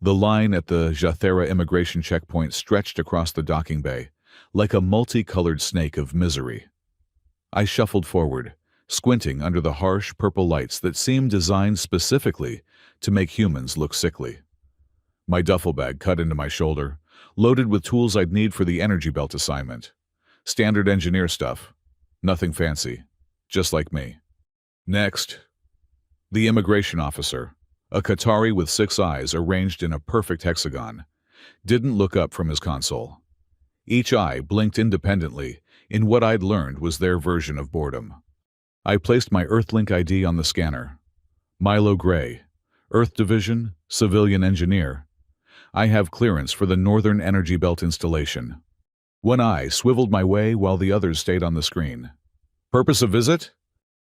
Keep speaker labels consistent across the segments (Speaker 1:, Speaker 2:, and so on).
Speaker 1: The line at the Jathera immigration checkpoint stretched across the docking bay, like a multicolored snake of misery. I shuffled forward, squinting under the harsh purple lights that seemed designed specifically to make humans look sickly. My duffel bag cut into my shoulder, loaded with tools I'd need for the energy belt assignment. Standard engineer stuff. Nothing fancy. Just like me. Next, the immigration officer, a Qatari with 6 eyes arranged in a perfect hexagon, didn't look up from his console. Each eye blinked independently in what I'd learned was their version of boredom. I placed my Earthlink ID on the scanner. Milo Gray, Earth Division, Civilian Engineer. I have clearance for the Northern Energy Belt installation. One eye swiveled my way while the others stayed on the screen. Purpose of visit?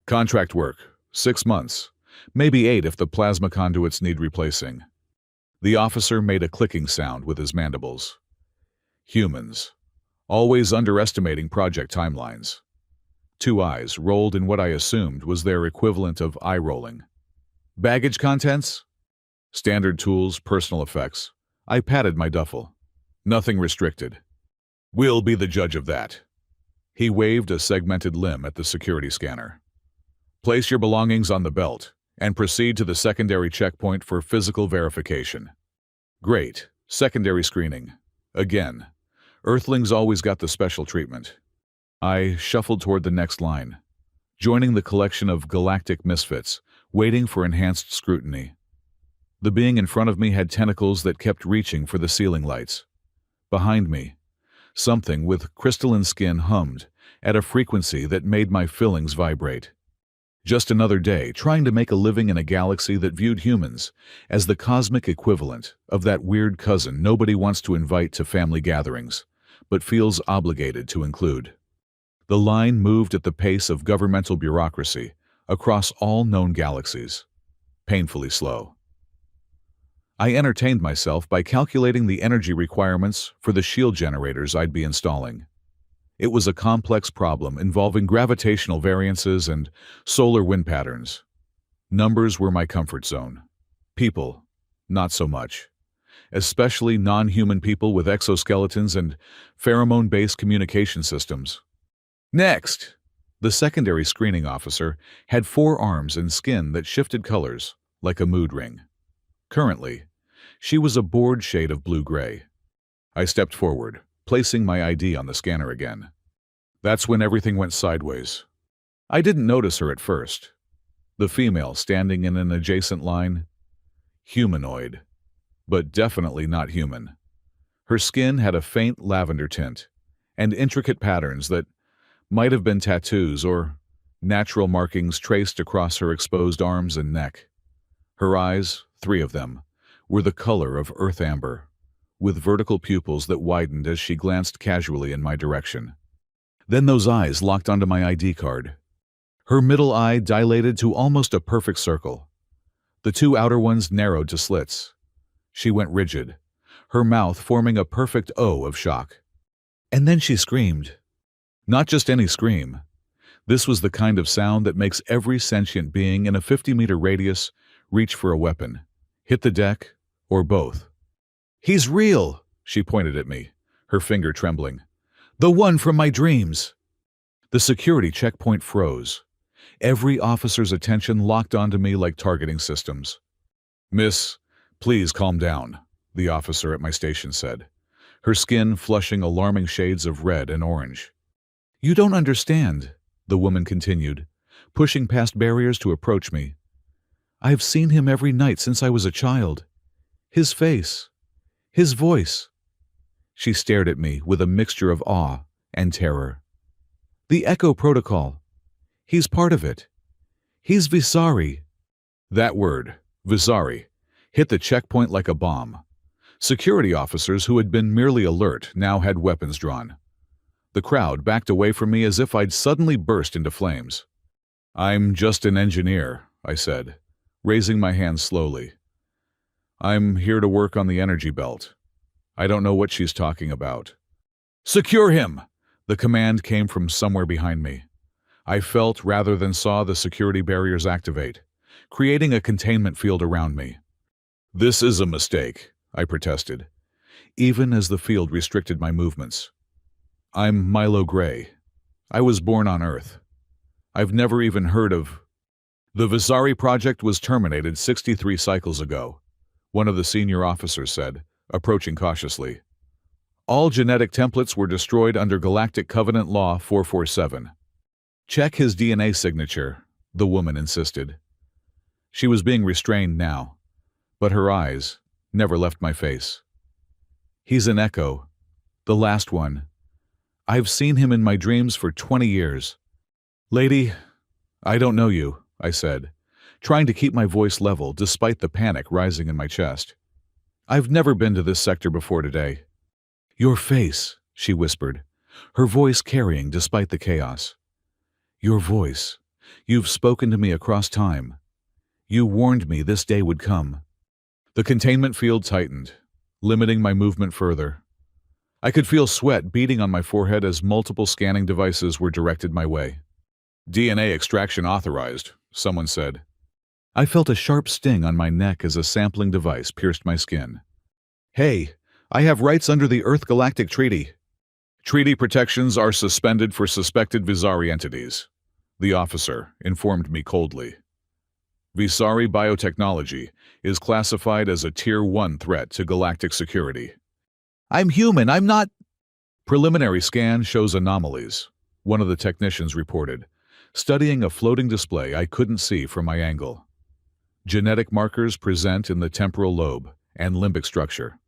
Speaker 1: Contract work. 6 months. Maybe 8 if the plasma conduits need replacing. The officer made a clicking sound with his mandibles. Humans. Always underestimating project timelines. 2 eyes rolled in what I assumed was their equivalent of eye rolling. Baggage contents? Standard tools, personal effects. I patted my duffel. Nothing restricted. We'll be the judge of that. He waved a segmented limb at the security scanner. Place your belongings on the belt and proceed to the secondary checkpoint for physical verification. Great. Secondary screening. Again. Earthlings always got the special treatment. I shuffled toward the next line, joining the collection of galactic misfits, waiting for enhanced scrutiny. The being in front of me had tentacles that kept reaching for the ceiling lights. Behind me, something with crystalline skin hummed at a frequency that made my fillings vibrate. Just another day trying to make a living in a galaxy that viewed humans as the cosmic equivalent of that weird cousin nobody wants to invite to family gatherings, but feels obligated to include. The line moved at the pace of governmental bureaucracy across all known galaxies, painfully slow. I entertained myself by calculating the energy requirements for the shield generators I'd be installing. It was a complex problem involving gravitational variances and solar wind patterns. Numbers were my comfort zone. People, not so much. Especially non-human people with exoskeletons and pheromone-based communication systems. Next! The secondary screening officer had 4 arms and skin that shifted colors, like a mood ring. Currently, she was a bored shade of blue-gray. I stepped forward, placing my ID on the scanner again. That's when everything went sideways. I didn't notice her at first. The female standing in an adjacent line. Humanoid. But definitely not human. Her skin had a faint lavender tint, and intricate patterns that might have been tattoos or natural markings traced across her exposed arms and neck. Her eyes, 3 of them, were the color of earth amber, with vertical pupils that widened as she glanced casually in my direction. Then those eyes locked onto my ID card. Her middle eye dilated to almost a perfect circle. The 2 outer ones narrowed to slits. She went rigid, her mouth forming a perfect O of shock. And then she screamed. Not just any scream. This was the kind of sound that makes every sentient being in a 50-meter radius reach for a weapon, hit the deck, or both. He's real, she pointed at me, her finger trembling. The one from my dreams. The security checkpoint froze. Every officer's attention locked onto me like targeting systems. Miss, please calm down, the officer at my station said, her skin flushing alarming shades of red and orange. You don't understand, the woman continued, pushing past barriers to approach me. I've seen him every night since I was a child. His face. His voice. She stared at me with a mixture of awe and terror. The Echo Protocol. He's part of it. He's Visari. That word, Visari, hit the checkpoint like a bomb. Security officers who had been merely alert now had weapons drawn. The crowd backed away from me as if I'd suddenly burst into flames. I'm just an engineer, I said, raising my hand slowly. I'm here to work on the energy belt. I don't know what she's talking about. Secure him! The command came from somewhere behind me. I felt rather than saw the security barriers activate, creating a containment field around me. This is a mistake, I protested, even as the field restricted my movements. I'm Milo Gray. I was born on Earth. I've never even heard of... The Visari project was terminated 63 cycles ago, one of the senior officers said, approaching cautiously. All genetic templates were destroyed under Galactic Covenant Law 447. Check his DNA signature, the woman insisted. She was being restrained now, but her eyes never left my face. He's an Echo, the last one. I've seen him in my dreams for 20 years. Lady, I don't know you, I said, trying to keep my voice level despite the panic rising in my chest. I've never been to this sector before today. Your face, she whispered, her voice carrying despite the chaos. Your voice. You've spoken to me across time. You warned me this day would come. The containment field tightened, limiting my movement further. I could feel sweat beading on my forehead as multiple scanning devices were directed my way. DNA extraction authorized, someone said. I felt a sharp sting on my neck as a sampling device pierced my skin. Hey, I have rights under the Earth Galactic Treaty. Treaty protections are suspended for suspected Visari entities, the officer informed me coldly. Visari biotechnology is classified as a Tier 1 threat to galactic security. I'm human, I'm not... Preliminary scan shows anomalies, one of the technicians reported, studying a floating display I couldn't see from my angle. Genetic markers present in the temporal lobe and limbic structure.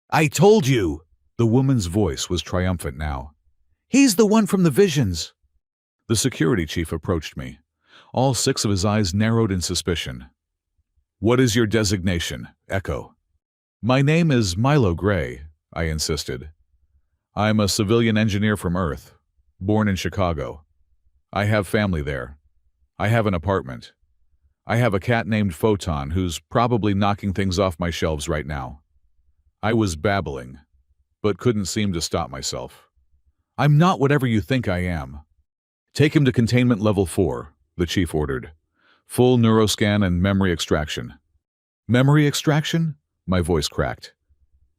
Speaker 1: I told you! The woman's voice was triumphant now. He's the one from the visions! The security chief approached me. All 6 of his eyes narrowed in suspicion. What is your designation, Echo? My name is Milo Gray, I insisted. I'm a civilian engineer from Earth, born in Chicago. I have family there. I have an apartment. I have a cat named Photon who's probably knocking things off my shelves right now. I was babbling, but couldn't seem to stop myself. I'm not whatever you think I am. Take him to containment level 4, the chief ordered. Full neuroscan and memory extraction. Memory extraction? My voice cracked.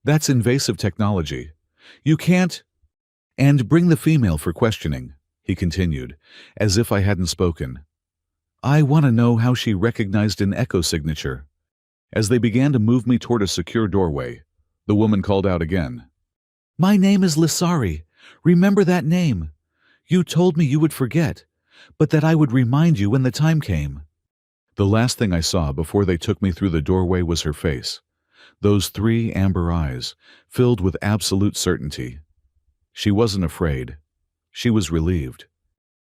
Speaker 1: That's invasive technology. You can't... And bring the female for questioning, he continued, as if I hadn't spoken. I want to know how she recognized an echo signature. As they began to move me toward a secure doorway, the woman called out again. My name is Lisari. Remember that name. You told me you would forget, but that I would remind you when the time came. The last thing I saw before they took me through the doorway was her face. Those 3 amber eyes, filled with absolute certainty. She wasn't afraid. She was relieved.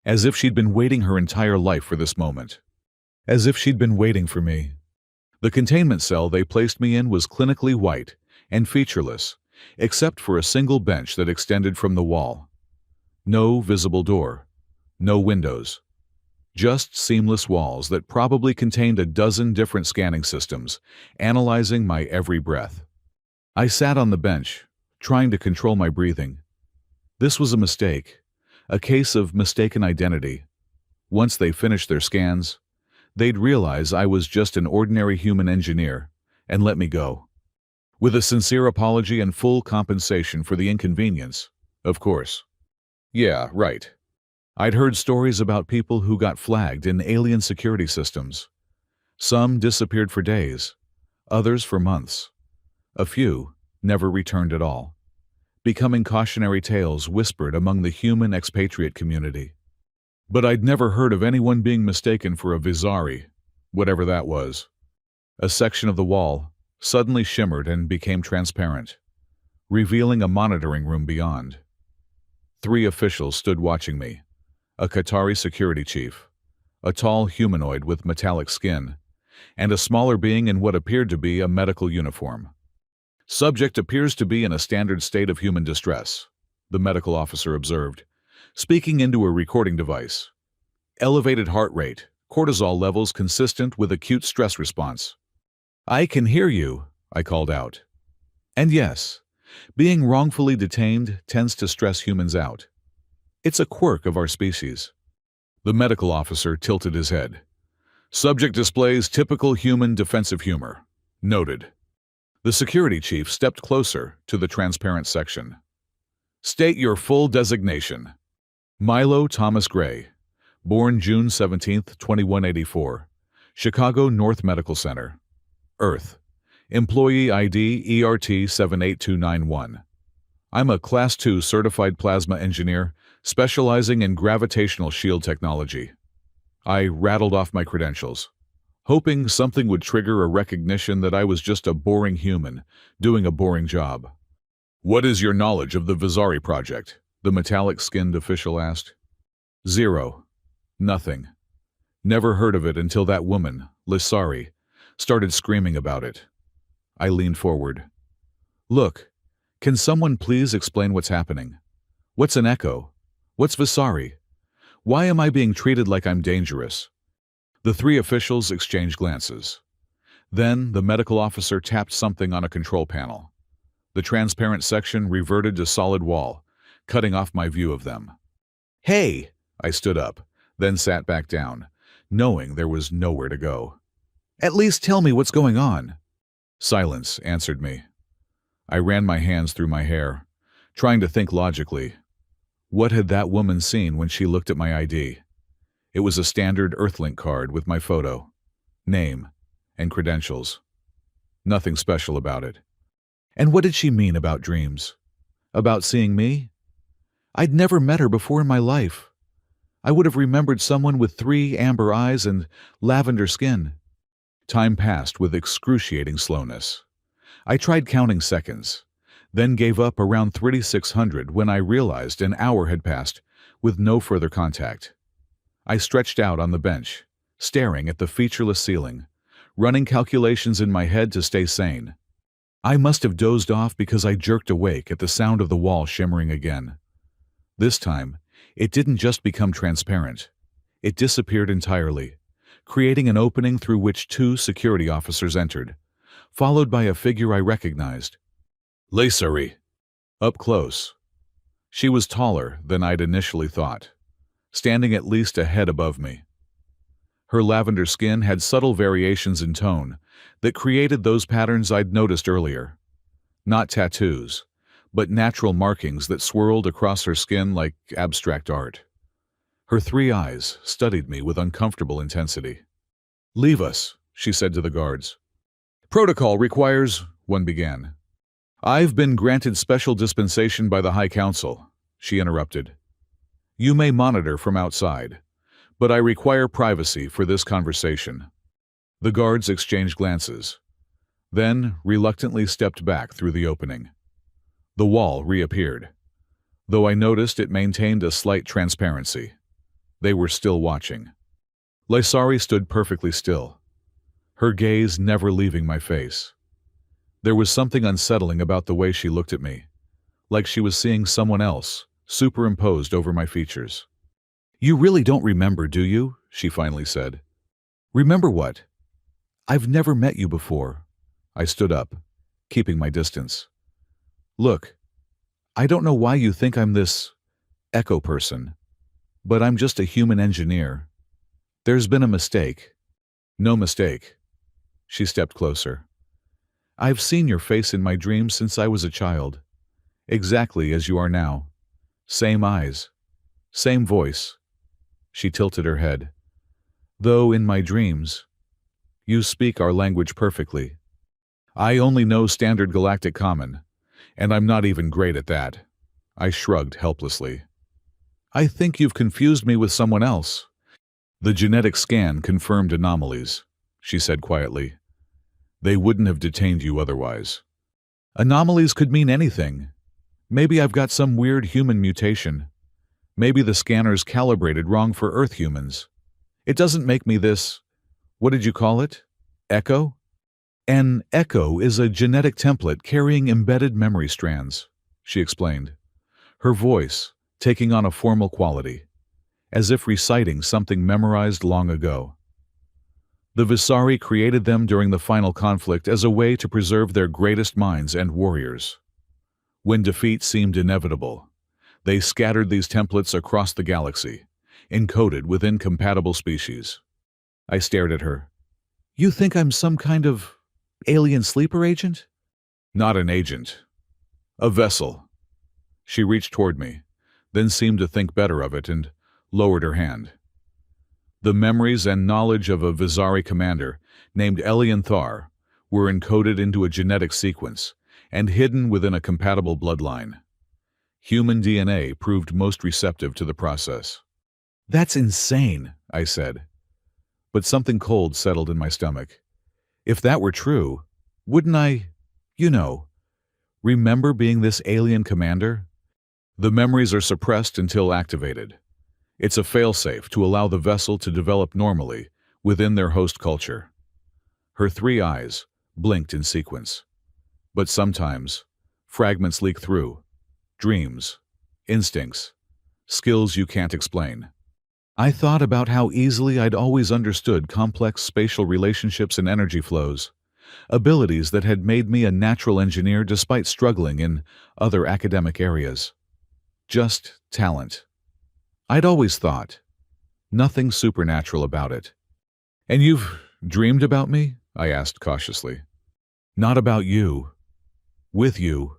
Speaker 1: As if she'd been waiting her entire life for this moment. As if she'd been waiting for me. The containment cell they placed me in was clinically white and featureless, except for a single bench that extended from the wall. No visible door. No windows. Just seamless walls that probably contained a dozen different scanning systems, analyzing my every breath. I sat on the bench, trying to control my breathing. This was a mistake, a case of mistaken identity. Once they finished their scans, they'd realize I was just an ordinary human engineer and let me go. With a sincere apology and full compensation for the inconvenience, of course. Yeah, right. I'd heard stories about people who got flagged in alien security systems. Some disappeared for days, others for months. A few never returned at all, becoming cautionary tales whispered among the human expatriate community. But I'd never heard of anyone being mistaken for a Visari, whatever that was. A section of the wall suddenly shimmered and became transparent, revealing a monitoring room beyond. 3 officials stood watching me. A Qatari security chief, a tall humanoid with metallic skin, and a smaller being in what appeared to be a medical uniform. Subject appears to be in a standard state of human distress, the medical officer observed, speaking into a recording device. Elevated heart rate, cortisol levels consistent with acute stress response. I can hear you, I called out. And yes, being wrongfully detained tends to stress humans out. It's a quirk of our species. The medical officer tilted his head. Subject displays typical human defensive humor. Noted. The security chief stepped closer to the transparent section. State your full designation. Milo Thomas Gray, born June 17, 2184, Chicago North Medical Center, Earth. Employee ID ERT78291. I'm a Class II certified plasma engineer specializing in gravitational shield technology. I rattled off my credentials, hoping something would trigger a recognition that I was just a boring human doing a boring job. What is your knowledge of the Vizari project? The metallic-skinned official asked. Zero. Nothing. Never heard of it until that woman, Lissari, started screaming about it. I leaned forward. Look, can someone please explain what's happening? What's an echo? What's Vizari? Why am I being treated like I'm dangerous? The three officials exchanged glances. Then the medical officer tapped something on a control panel. The transparent section reverted to solid wall, cutting off my view of them. Hey! I stood up, then sat back down, knowing there was nowhere to go. At least tell me what's going on. Silence answered me. I ran my hands through my hair, trying to think logically. What had that woman seen when she looked at my ID? It was a standard Earthlink card with my photo, name, and credentials. Nothing special about it. And what did she mean about dreams? About seeing me? I'd never met her before in my life. I would have remembered someone with 3 amber eyes and lavender skin. Time passed with excruciating slowness. I tried counting seconds, then gave up around 3600 when I realized an hour had passed with no further contact. I stretched out on the bench, staring at the featureless ceiling, running calculations in my head to stay sane. I must have dozed off because I jerked awake at the sound of the wall shimmering again. This time, it didn't just become transparent. It disappeared entirely, creating an opening through which 2 security officers entered, followed by a figure I recognized. Lissari. Up close. She was taller than I'd initially thought, standing at least a head above me. Her lavender skin had subtle variations in tone that created those patterns I'd noticed earlier. Not tattoos, but natural markings that swirled across her skin like abstract art. Her 3 eyes studied me with uncomfortable intensity. Leave us, she said to the guards. Protocol requires, one began. I've been granted special dispensation by the High Council, she interrupted. You may monitor from outside, but I require privacy for this conversation. The guards exchanged glances, then reluctantly stepped back through the opening. The wall reappeared, though I noticed it maintained a slight transparency. They were still watching. Lissari stood perfectly still, her gaze never leaving my face. There was something unsettling about the way she looked at me, like she was seeing someone else, superimposed over my features. You really don't remember, do you? She finally said. Remember what? I've never met you before. I stood up, keeping my distance. Look, I don't know why you think I'm this echo person, but I'm just a human engineer. There's been a mistake. No mistake. She stepped closer. I've seen your face in my dreams since I was a child, exactly as you are now. Same eyes, same voice. She tilted her head. Though in my dreams, you speak our language perfectly. I only know Standard Galactic Common, and I'm not even great at that. I shrugged helplessly. I think you've confused me with someone else. The genetic scan confirmed anomalies, she said quietly. They wouldn't have detained you otherwise. Anomalies could mean anything. Maybe I've got some weird human mutation. Maybe the scanner's calibrated wrong for Earth humans. It doesn't make me this, what did you call it? Echo? An echo is a genetic template carrying embedded memory strands, she explained, her voice taking on a formal quality, as if reciting something memorized long ago. The Vizari created them during the final conflict as a way to preserve their greatest minds and warriors. When defeat seemed inevitable, they scattered these templates across the galaxy, encoded with incompatible species. I stared at her. You think I'm some kind of alien sleeper agent? Not an agent. A vessel. She reached toward me, then seemed to think better of it and lowered her hand. The memories and knowledge of a Visari commander named Elian Thar were encoded into a genetic sequence and hidden within a compatible bloodline. Human DNA proved most receptive to the process. That's insane, I said. But something cold settled in my stomach. If that were true, wouldn't I, remember being this alien commander? The memories are suppressed until activated. It's a failsafe to allow the vessel to develop normally within their host culture. Her 3 eyes blinked in sequence. But sometimes, fragments leak through. Dreams, instincts, skills you can't explain. I thought about how easily I'd always understood complex spatial relationships and energy flows, abilities that had made me a natural engineer despite struggling in other academic areas. Just talent. I'd always thought. Nothing supernatural about it. And you've dreamed about me? I asked cautiously. Not about you. With you.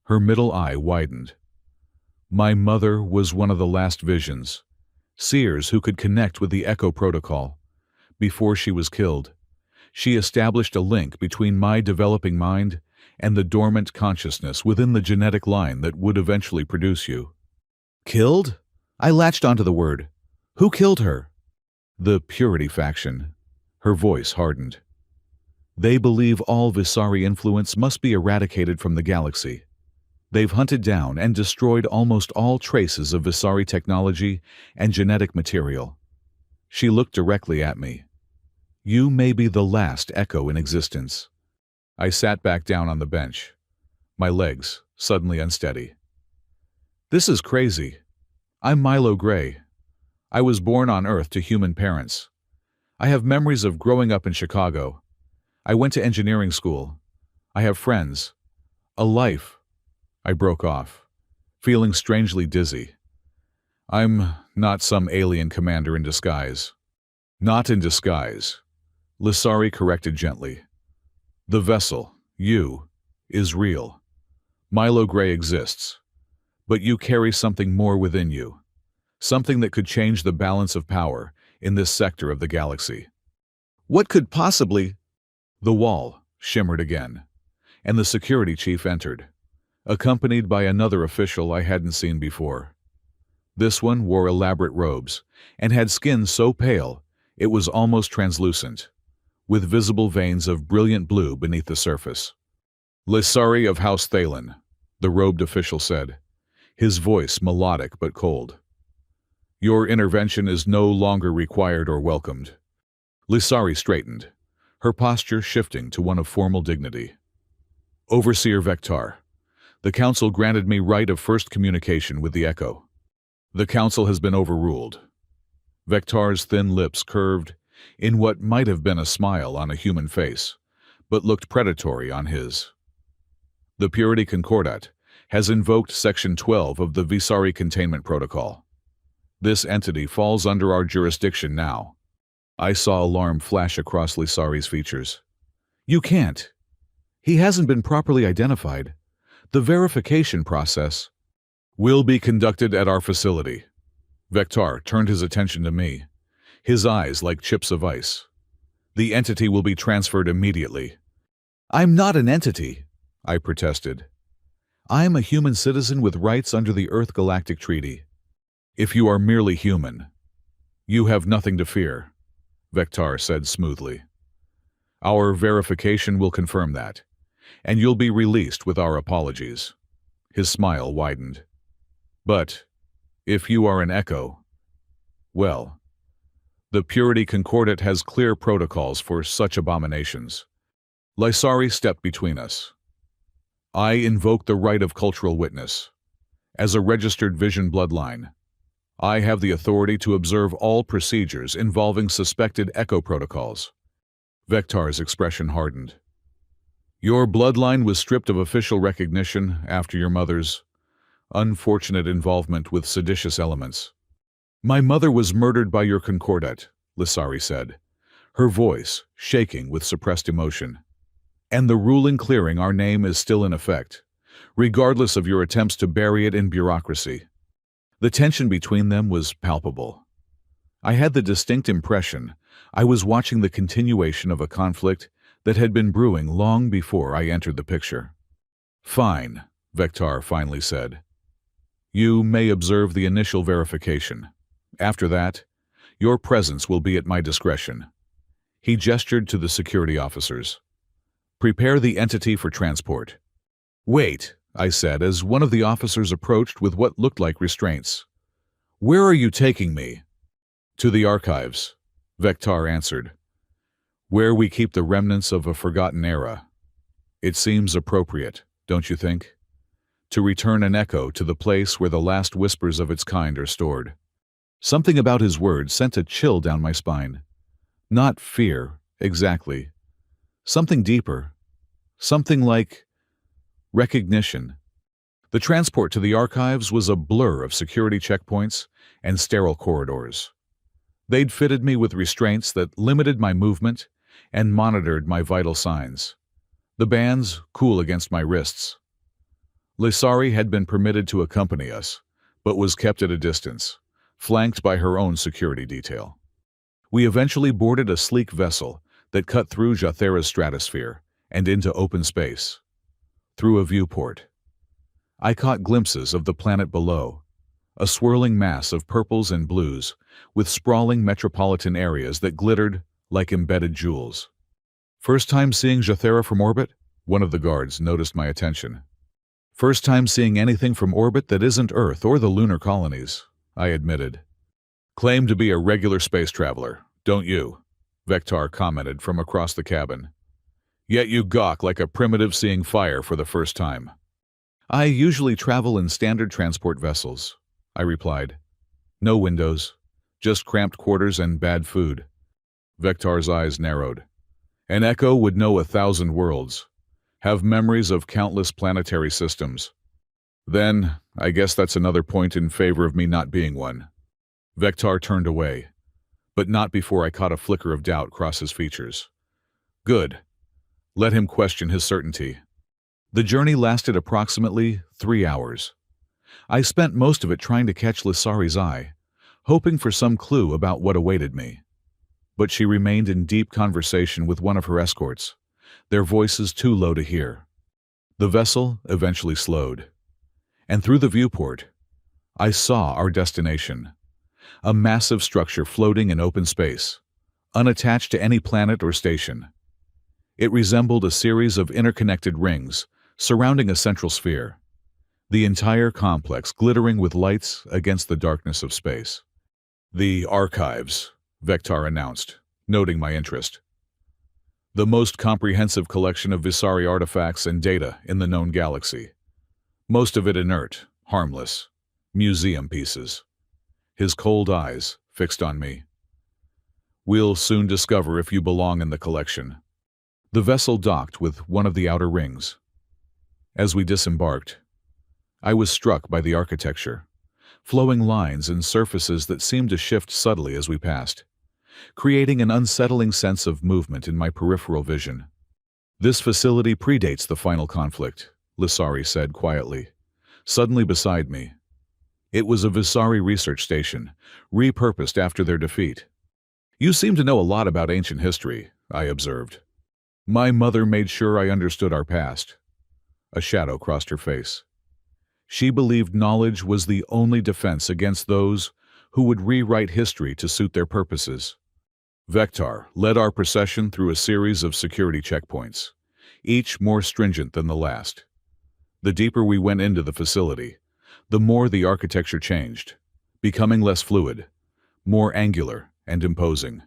Speaker 1: Her middle eye widened. My mother was one of the last visions. Seers who could connect with the Echo Protocol. Before she was killed, she established a link between my developing mind and the dormant consciousness within the genetic line that would eventually produce you. Killed? I latched onto the word. Who killed her? The Purity faction. Her voice hardened. They believe all Visari influence must be eradicated from the galaxy. They've hunted down and destroyed almost all traces of Visari technology and genetic material. She looked directly at me. You may be the last Echo in existence. I sat back down on the bench, my legs suddenly unsteady. This is crazy. I'm Milo Gray. I was born on Earth to human parents. I have memories of growing up in Chicago. I went to engineering school. I have friends. A life. I broke off, feeling strangely dizzy. I'm not some alien commander in disguise. Not in disguise. Lissari corrected gently. The vessel, you, is real. Milo Gray exists. But you carry something more within you. Something that could change the balance of power in this sector of the galaxy. What could possibly... The wall shimmered again, and the security chief entered, accompanied by another official I hadn't seen before. This one wore elaborate robes and had skin so pale it was almost translucent, with visible veins of brilliant blue beneath the surface. Lissari of House Thalen, the robed official said, his voice melodic but cold. Your intervention is no longer required or welcomed. Lissari straightened, her posture shifting to one of formal dignity. Overseer Vectar, the Council granted me right of first communication with the Echo. The Council has been overruled. Vectar's thin lips curved in what might have been a smile on a human face, but looked predatory on his. The Purity Concordat has invoked Section 12 of the Visari Containment Protocol. This entity falls under our jurisdiction now. I saw alarm flash across Lissari's features. You can't. He hasn't been properly identified. The verification process will be conducted at our facility. Vectar turned his attention to me, his eyes like chips of ice. The entity will be transferred immediately. I'm not an entity, I protested. I'm a human citizen with rights under the Earth Galactic Treaty. If you are merely human, you have nothing to fear, Vectar said smoothly. Our verification will confirm that, and you'll be released with our apologies. His smile widened. But, if you are an Echo, well, the Purity Concordat has clear protocols for such abominations. Lissari stepped between us. I invoke the right of cultural witness. As a registered Vision bloodline, I have the authority to observe all procedures involving suspected Echo protocols. Vectar's expression hardened. Your bloodline was stripped of official recognition after your mother's unfortunate involvement with seditious elements. My mother was murdered by your Concordat, Lissari said, her voice shaking with suppressed emotion. And the ruling clearing our name is still in effect, regardless of your attempts to bury it in bureaucracy. The tension between them was palpable. I had the distinct impression I was watching the continuation of a conflict that had been brewing long before I entered the picture. "Fine," Vectar finally said. "You may observe the initial verification. After that, your presence will be at my discretion." He gestured to the security officers. "Prepare the entity for transport." "Wait," I said as one of the officers approached with what looked like restraints. "Where are you taking me?" "To the archives," Vectar answered. "Where we keep the remnants of a forgotten era. It seems appropriate, don't you think? To return an echo to the place where the last whispers of its kind are stored." Something about his words sent a chill down my spine. Not fear, exactly. Something deeper. Something like recognition. The transport to the archives was a blur of security checkpoints and sterile corridors. They'd fitted me with restraints that limited my movement and monitored my vital signs. The bands cool against my wrists. Lisari had been permitted to accompany us, but was kept at a distance, flanked by her own security detail. We eventually boarded a sleek vessel that cut through Jathera's stratosphere and into open space. Through a viewport, I caught glimpses of the planet below, a swirling mass of purples and blues with sprawling metropolitan areas that glittered like embedded jewels. "First time seeing Jathera from orbit?" One of the guards noticed my attention. "First time seeing anything from orbit that isn't Earth or the lunar colonies," I admitted. "Claim to be a regular space traveler, don't you?" Vectar commented from across the cabin. "Yet you gawk like a primitive seeing fire for the first time." "I usually travel in standard transport vessels," I replied. "No windows, just cramped quarters and bad food." Vectar's eyes narrowed. "An Echo would know 1,000 worlds, have memories of countless planetary systems. Then, I guess that's another point in favor of me not being one." Vectar turned away, but not before I caught a flicker of doubt cross his features. Good. Let him question his certainty. The journey lasted approximately 3 hours. I spent most of it trying to catch Lisari's eye, hoping for some clue about what awaited me. But she remained in deep conversation with one of her escorts, their voices too low to hear. The vessel eventually slowed, and through the viewport, I saw our destination, a massive structure floating in open space, unattached to any planet or station. It resembled a series of interconnected rings surrounding a central sphere, the entire complex glittering with lights against the darkness of space. "The archives," Vectar announced, noting my interest. "The most comprehensive collection of Visari artifacts and data in the known galaxy. Most of it inert, harmless, museum pieces." His cold eyes fixed on me. "We'll soon discover if you belong in the collection." The vessel docked with one of the outer rings. As we disembarked, I was struck by the architecture, flowing lines and surfaces that seemed to shift subtly as we passed, creating an unsettling sense of movement in my peripheral vision. "This facility predates the final conflict," Lisari said quietly, suddenly beside me. It was a Visari research station, repurposed after their defeat. "You seem to know a lot about ancient history," I observed. "My mother made sure I understood our past." A shadow crossed her face. She believed knowledge was the only defense against those who would rewrite history to suit their purposes. Vectar led our procession through a series of security checkpoints, each more stringent than the last. The deeper we went into the facility, the more the architecture changed, becoming less fluid, more angular and imposing.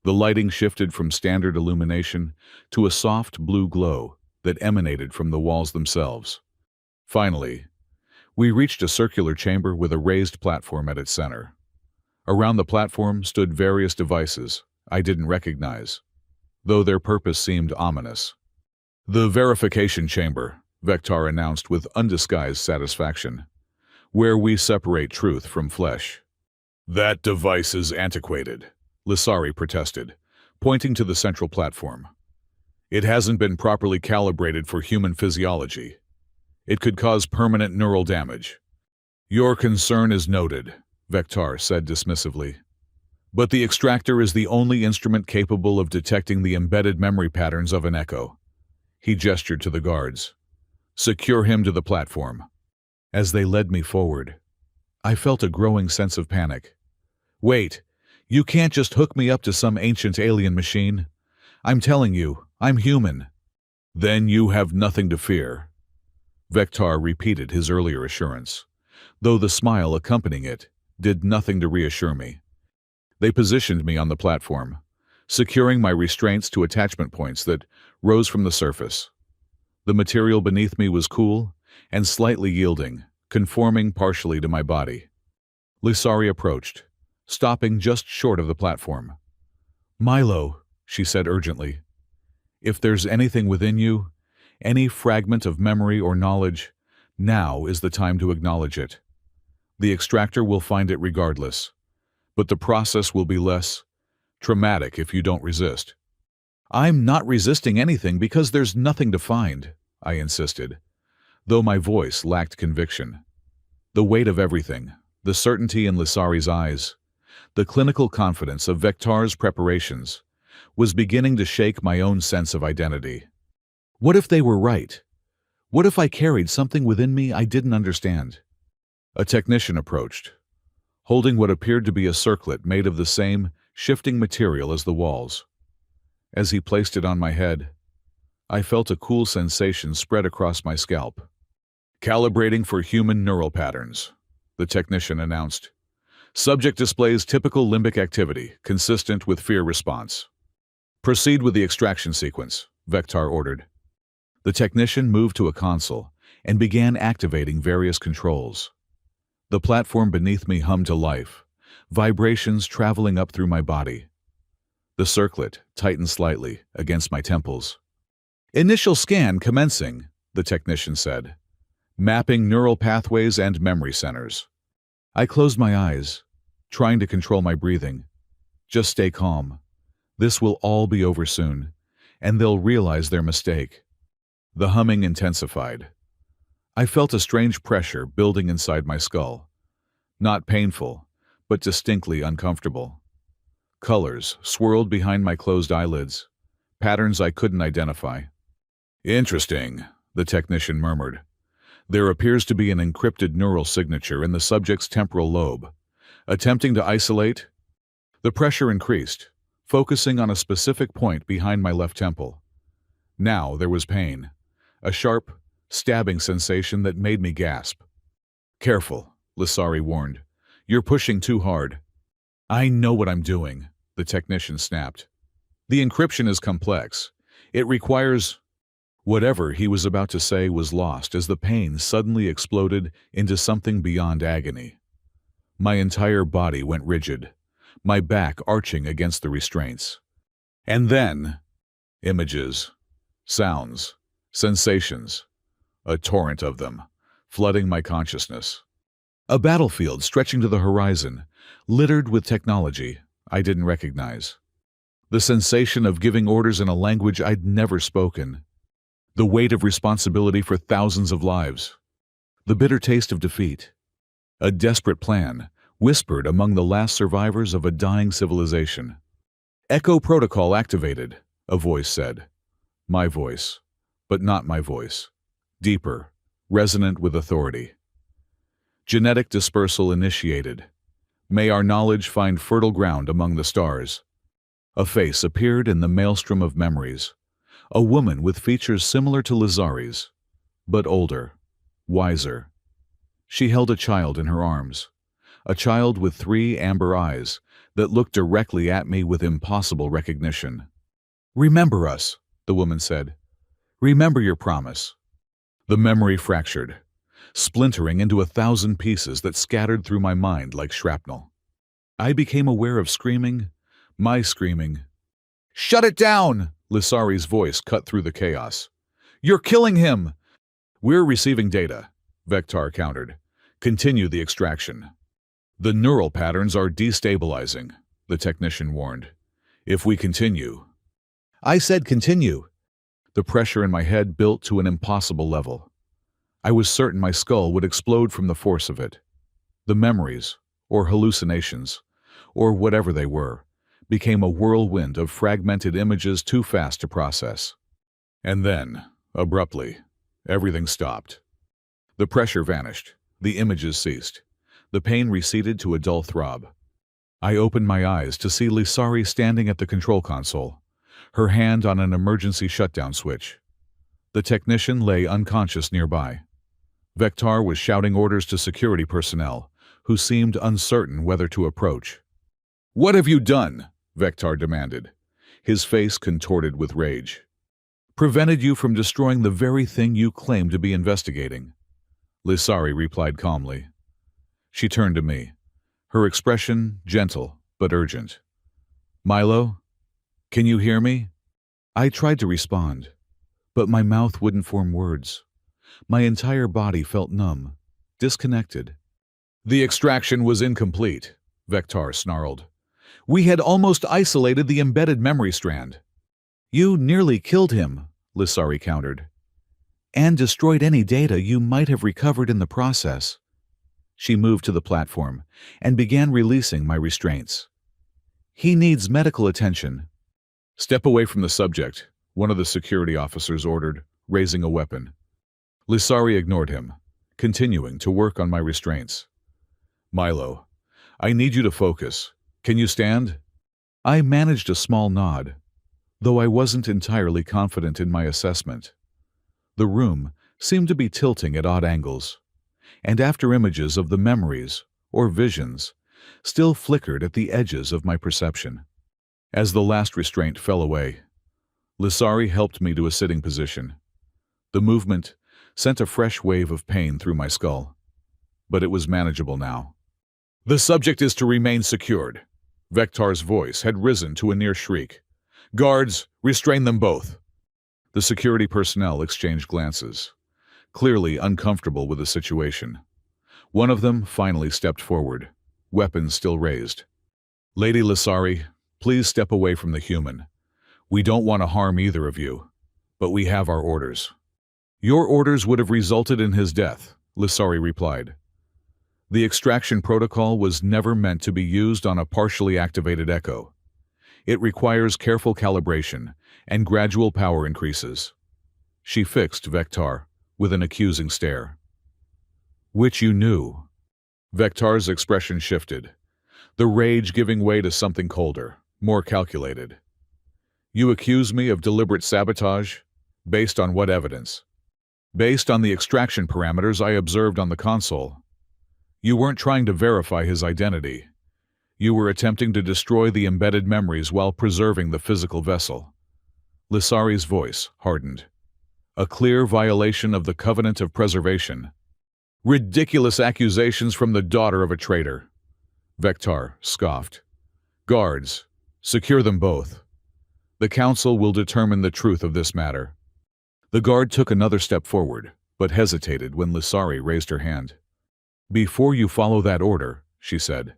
Speaker 1: The lighting shifted from standard illumination to a soft blue glow that emanated from the walls themselves. Finally, we reached a circular chamber with a raised platform at its center. Around the platform stood various devices I didn't recognize, though their purpose seemed ominous. "The verification chamber," Vectar announced with undisguised satisfaction, "where we separate truth from flesh." "That device is antiquated," Lisari protested, pointing to the central platform. It hasn't been properly calibrated for human physiology. It could cause permanent neural damage. Your concern is noted, Vectar said dismissively. But the extractor is the only instrument capable of detecting the embedded memory patterns of an echo. He gestured to the guards. Secure him to the platform. As they led me forward, I felt a growing sense of panic. Wait, you can't just hook me up to some ancient alien machine. I'm telling you, I'm human. Then you have nothing to fear. Vectar repeated his earlier assurance, though the smile accompanying it did nothing to reassure me. They positioned me on the platform, securing my restraints to attachment points that rose from the surface. The material beneath me was cool and slightly yielding, conforming partially to my body. Lysari approached, stopping just short of the platform. Milo, she said urgently, if there's anything within you, any fragment of memory or knowledge, now is the time to acknowledge it. The extractor will find it regardless, but the process will be less traumatic if you don't resist. I'm not resisting anything because there's nothing to find, I insisted, though my voice lacked conviction. The weight of everything, the certainty in Lysari's eyes, the clinical confidence of Vectar's preparations, was beginning to shake my own sense of identity. What if they were right? What if I carried something within me I didn't understand? A technician approached, holding what appeared to be a circlet made of the same shifting material as the walls. As he placed it on my head, I felt a cool sensation spread across my scalp. Calibrating for human neural patterns, the technician announced. Subject displays typical limbic activity, consistent with fear response. Proceed with the extraction sequence, Vectar ordered. The technician moved to a console and began activating various controls. The platform beneath me hummed to life, vibrations traveling up through my body. The circlet tightened slightly against my temples. Initial scan commencing, the technician said, mapping neural pathways and memory centers. I closed my eyes, trying to control my breathing. Just stay calm. This will all be over soon, and they'll realize their mistake. The humming intensified. I felt a strange pressure building inside my skull. Not painful, but distinctly uncomfortable. Colors swirled behind my closed eyelids, patterns I couldn't identify. Interesting, the technician murmured. There appears to be an encrypted neural signature in the subject's temporal lobe. Attempting to isolate? The pressure increased, focusing on a specific point behind my left temple. Now there was pain, a sharp, stabbing sensation that made me gasp. Careful, Lysari warned. You're pushing too hard. I know what I'm doing, the technician snapped. The encryption is complex. It requires... Whatever he was about to say was lost as the pain suddenly exploded into something beyond agony. My entire body went rigid, my back arching against the restraints. And then, images, sounds, sensations, a torrent of them, flooding my consciousness. A battlefield stretching to the horizon, littered with technology I didn't recognize. The sensation of giving orders in a language I'd never spoken. The weight of responsibility for thousands of lives. The bitter taste of defeat. A desperate plan, whispered among the last survivors of a dying civilization. Echo protocol activated, a voice said. My voice, but not my voice. Deeper, resonant with authority. Genetic dispersal initiated. May our knowledge find fertile ground among the stars. A face appeared in the maelstrom of memories. A woman with features similar to Lysari's, but older, wiser. She held a child in her arms, a child with 3 amber eyes that looked directly at me with impossible recognition. Remember us, the woman said. Remember your promise. The memory fractured, splintering into 1,000 pieces that scattered through my mind like shrapnel. I became aware of screaming, my screaming. Shut it down! Lysari's voice cut through the chaos. You're killing him! We're receiving data, Vectar countered. Continue the extraction. The neural patterns are destabilizing, the technician warned. If we continue... I said continue. The pressure in my head built to an impossible level. I was certain my skull would explode from the force of it. The memories, or hallucinations, or whatever they were, became a whirlwind of fragmented images too fast to process. And then, abruptly, everything stopped. The pressure vanished. The images ceased. The pain receded to a dull throb. I opened my eyes to see Lisari standing at the control console, her hand on an emergency shutdown switch. The technician lay unconscious nearby. Vektar was shouting orders to security personnel, who seemed uncertain whether to approach. "What have you done?" Vektar demanded, his face contorted with rage. "Prevented you from destroying the very thing you claim to be investigating," Lisari replied calmly. She turned to me, her expression gentle but urgent. "Milo, can you hear me?" I tried to respond, but my mouth wouldn't form words. My entire body felt numb, disconnected. "The extraction was incomplete," Vektar snarled. "We had almost isolated the embedded memory strand." "You nearly killed him," Lisari countered, "and destroyed any data you might have recovered in the process." She moved to the platform and began releasing my restraints. "He needs medical attention." "Step away from the subject," one of the security officers ordered, raising a weapon. Lisari ignored him, continuing to work on my restraints. "Milo, I need you to focus. Can you stand?" I managed a small nod, though I wasn't entirely confident in my assessment. The room seemed to be tilting at odd angles, and after images of the memories, or visions, still flickered at the edges of my perception. As the last restraint fell away, Lisari helped me to a sitting position. The movement sent a fresh wave of pain through my skull, but it was manageable now. "The subject is to remain secured." Vektar's voice had risen to a near shriek. "Guards, restrain them both." The security personnel exchanged glances, clearly uncomfortable with the situation. One of them finally stepped forward, weapons still raised. "Lady Lisari, please step away from the human. We don't want to harm either of you, but we have our orders." "Your orders would have resulted in his death," Lisari replied. "The extraction protocol was never meant to be used on a partially activated Echo. It requires careful calibration and gradual power increases." She fixed Vektar with an accusing stare. "Which you knew." Vektar's expression shifted, the rage giving way to something colder, more calculated. "You accuse me of deliberate sabotage? Based on what evidence?" "Based on the extraction parameters I observed on the console. You weren't trying to verify his identity. You were attempting to destroy the embedded memories while preserving the physical vessel." Lisari's voice hardened. "A clear violation of the covenant of preservation." "Ridiculous accusations from the daughter of a traitor," Vektar scoffed. "Guards, secure them both. The council will determine the truth of this matter." The guard took another step forward, but hesitated when Lisari raised her hand. "Before you follow that order," she said,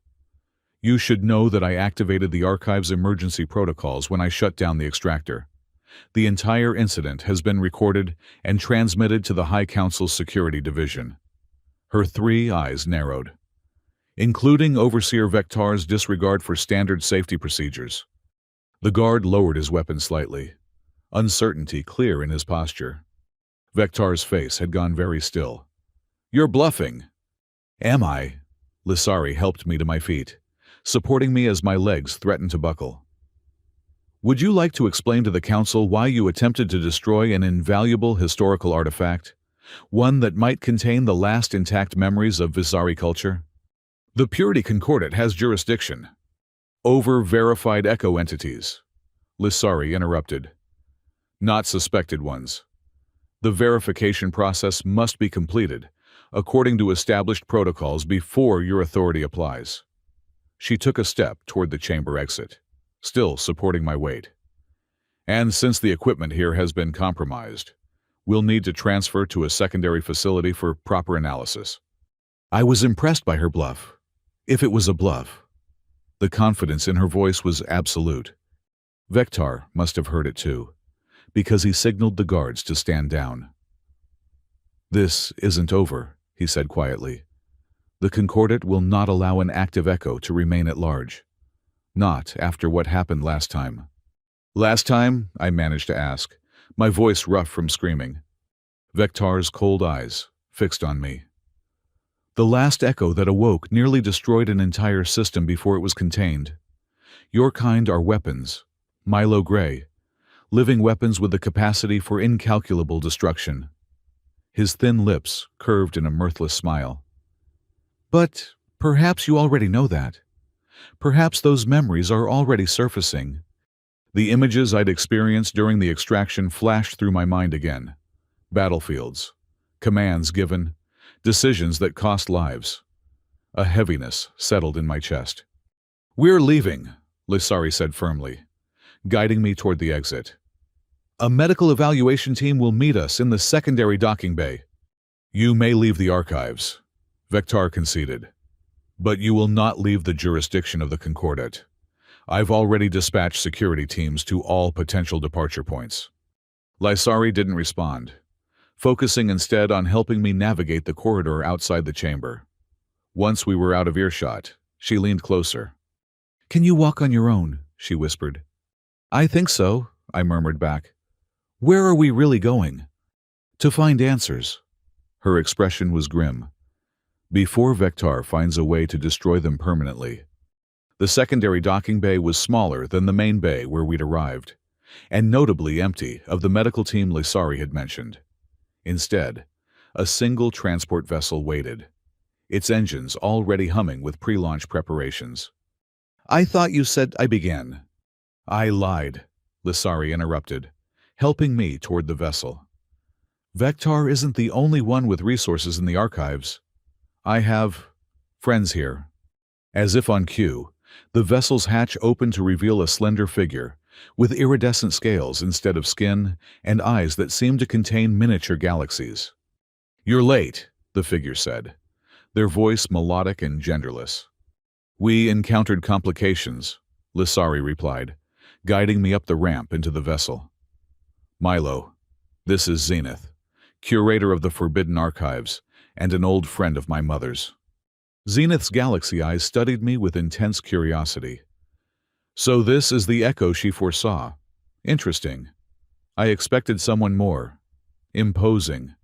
Speaker 1: "you should know that I activated the archive's emergency protocols when I shut down the extractor. The entire incident has been recorded and transmitted to the High Council's Security Division." Her three eyes narrowed. "Including Overseer Vektar's disregard for standard safety procedures." The guard lowered his weapon slightly, uncertainty clear in his posture. Vektar's face had gone very still. "You're bluffing." "Am I?" Lisari helped me to my feet, supporting me as my legs threatened to buckle. "Would you like to explain to the council why you attempted to destroy an invaluable historical artifact, one that might contain the last intact memories of Visari culture?" "The Purity Concordat has jurisdiction over verified Echo entities," Lisari interrupted. "Not suspected ones. The verification process must be completed, according to established protocols, before your authority applies." She took a step toward the chamber exit, still supporting my weight. "And since the equipment here has been compromised, we'll need to transfer to a secondary facility for proper analysis." I was impressed by her bluff, if it was a bluff. The confidence in her voice was absolute. Vektar must have heard it too, because he signaled the guards to stand down. "This isn't over," he said quietly. "The Concordat will not allow an active echo to remain at large. Not after what happened last time." "Last time?" I managed to ask, my voice rough from screaming. Vektar's cold eyes fixed on me. "The last echo that awoke nearly destroyed an entire system before it was contained. Your kind are weapons, Milo Gray, living weapons with the capacity for incalculable destruction." His thin lips curved in a mirthless smile. "But perhaps you already know that. Perhaps those memories are already surfacing." The images I'd experienced during the extraction flashed through my mind again. Battlefields, commands given, decisions that cost lives. A heaviness settled in my chest. "We're leaving," Lissari said firmly, guiding me toward the exit. "A medical evaluation team will meet us in the secondary docking bay." "You may leave the archives," Vektar conceded, "but you will not leave the jurisdiction of the Concordat. I've already dispatched security teams to all potential departure points." Lissari didn't respond, focusing instead on helping me navigate the corridor outside the chamber. Once we were out of earshot, she leaned closer. "Can you walk on your own?" she whispered. "I think so," I murmured back. "Where are we really going?" "To find answers." Her expression was grim. "Before Vektar finds a way to destroy them permanently." The secondary docking bay was smaller than the main bay where we'd arrived, and notably empty of the medical team Lissari had mentioned. Instead, a single transport vessel waited, its engines already humming with pre-launch preparations. "I thought you said," I began. "I lied," Lissari interrupted, helping me toward the vessel. "Vektar isn't the only one with resources in the archives. I have friends here." As if on cue, the vessel's hatch opened to reveal a slender figure, with iridescent scales instead of skin and eyes that seemed to contain miniature galaxies. "You're late," the figure said, their voice melodic and genderless. "We encountered complications," Lissari replied, guiding me up the ramp into the vessel. "Milo, this is Zenith, curator of the Forbidden Archives and an old friend of my mother's." Zenith's galaxy eyes studied me with intense curiosity. "So this is the echo she foresaw. Interesting. I expected someone more imposing."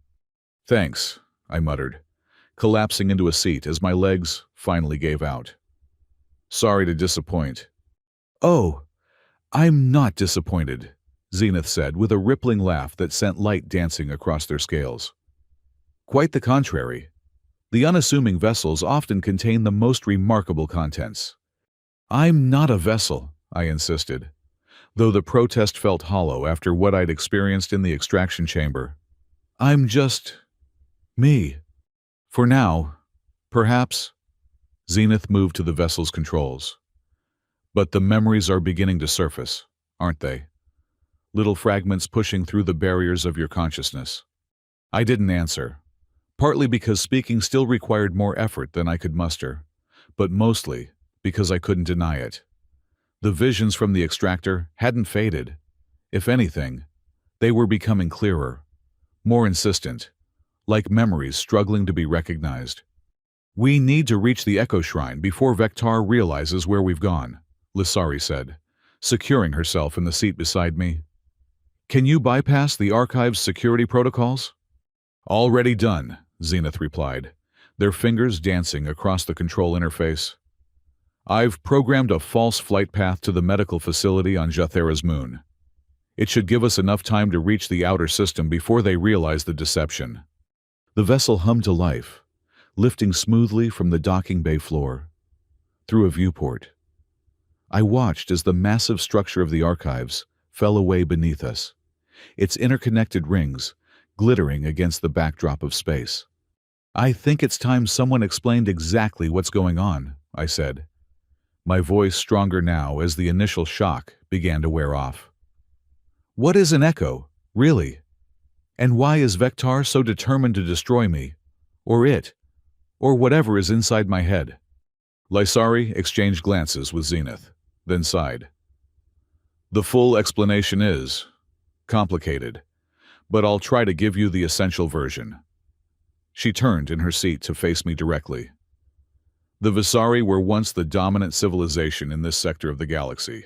Speaker 1: "Thanks," I muttered, collapsing into a seat as my legs finally gave out. "Sorry to disappoint." "Oh, I'm not disappointed," Zenith said with a rippling laugh that sent light dancing across their scales. "Quite the contrary. The unassuming vessels often contain the most remarkable contents." "I'm not a vessel," I insisted, though the protest felt hollow after what I'd experienced in the extraction chamber. "I'm just me. For now, perhaps." Zenith moved to the vessel's controls. "But the memories are beginning to surface, aren't they? Little fragments pushing through the barriers of your consciousness." I didn't answer, partly because speaking still required more effort than I could muster, but mostly because I couldn't deny it. The visions from the extractor hadn't faded. If anything, they were becoming clearer, more insistent, like memories struggling to be recognized. "We need to reach the Echo Shrine before Vektar realizes where we've gone," Lissari said, securing herself in the seat beside me. "Can you bypass the Archive's security protocols?" "Already done," Zenith replied, their fingers dancing across the control interface. "I've programmed a false flight path to the medical facility on Jathera's moon. It should give us enough time to reach the outer system before they realize the deception." The vessel hummed to life, lifting smoothly from the docking bay floor. Through a viewport, I watched as the massive structure of the archives fell away beneath us, its interconnected rings glittering against the backdrop of space. "I think it's time someone explained exactly what's going on," I said, my voice stronger now as the initial shock began to wear off. "What is an echo, really? And why is Vektar so determined to destroy me, or it, or whatever is inside my head?" Lissari exchanged glances with Zenith, then sighed. "The full explanation is, Complicated, but I'll try to give you the essential version. She turned in her seat to face me directly. The Visari were once the dominant civilization in this sector of the galaxy.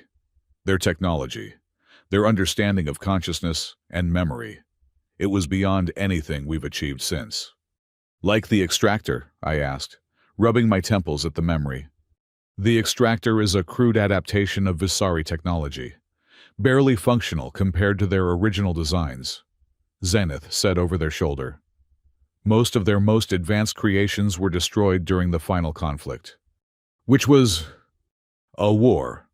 Speaker 1: Their technology, their understanding of consciousness and memory, it was beyond anything we've achieved since. Like the extractor, I asked, rubbing my temples at the memory. The extractor is a crude adaptation of Visari technology, barely functional compared to their original designs, Zenith said over their shoulder. Most of their most advanced creations were destroyed during the final conflict. Which was a war,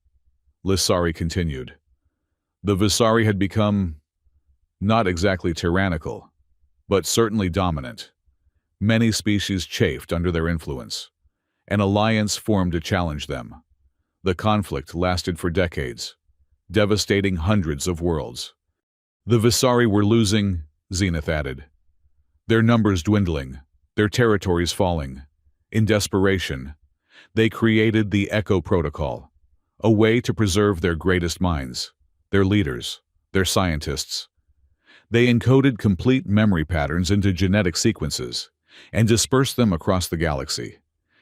Speaker 1: Lissari continued. The Visari had become not exactly tyrannical, but certainly dominant. Many species chafed under their influence. An alliance formed to challenge them. The conflict lasted for decades, devastating hundreds of worlds. The Visari were losing, Zenith added. Their numbers dwindling, their territories falling. In desperation, they created the Echo Protocol, a way to preserve their greatest minds, their leaders, their scientists. They encoded complete memory patterns into genetic sequences and dispersed them across the galaxy,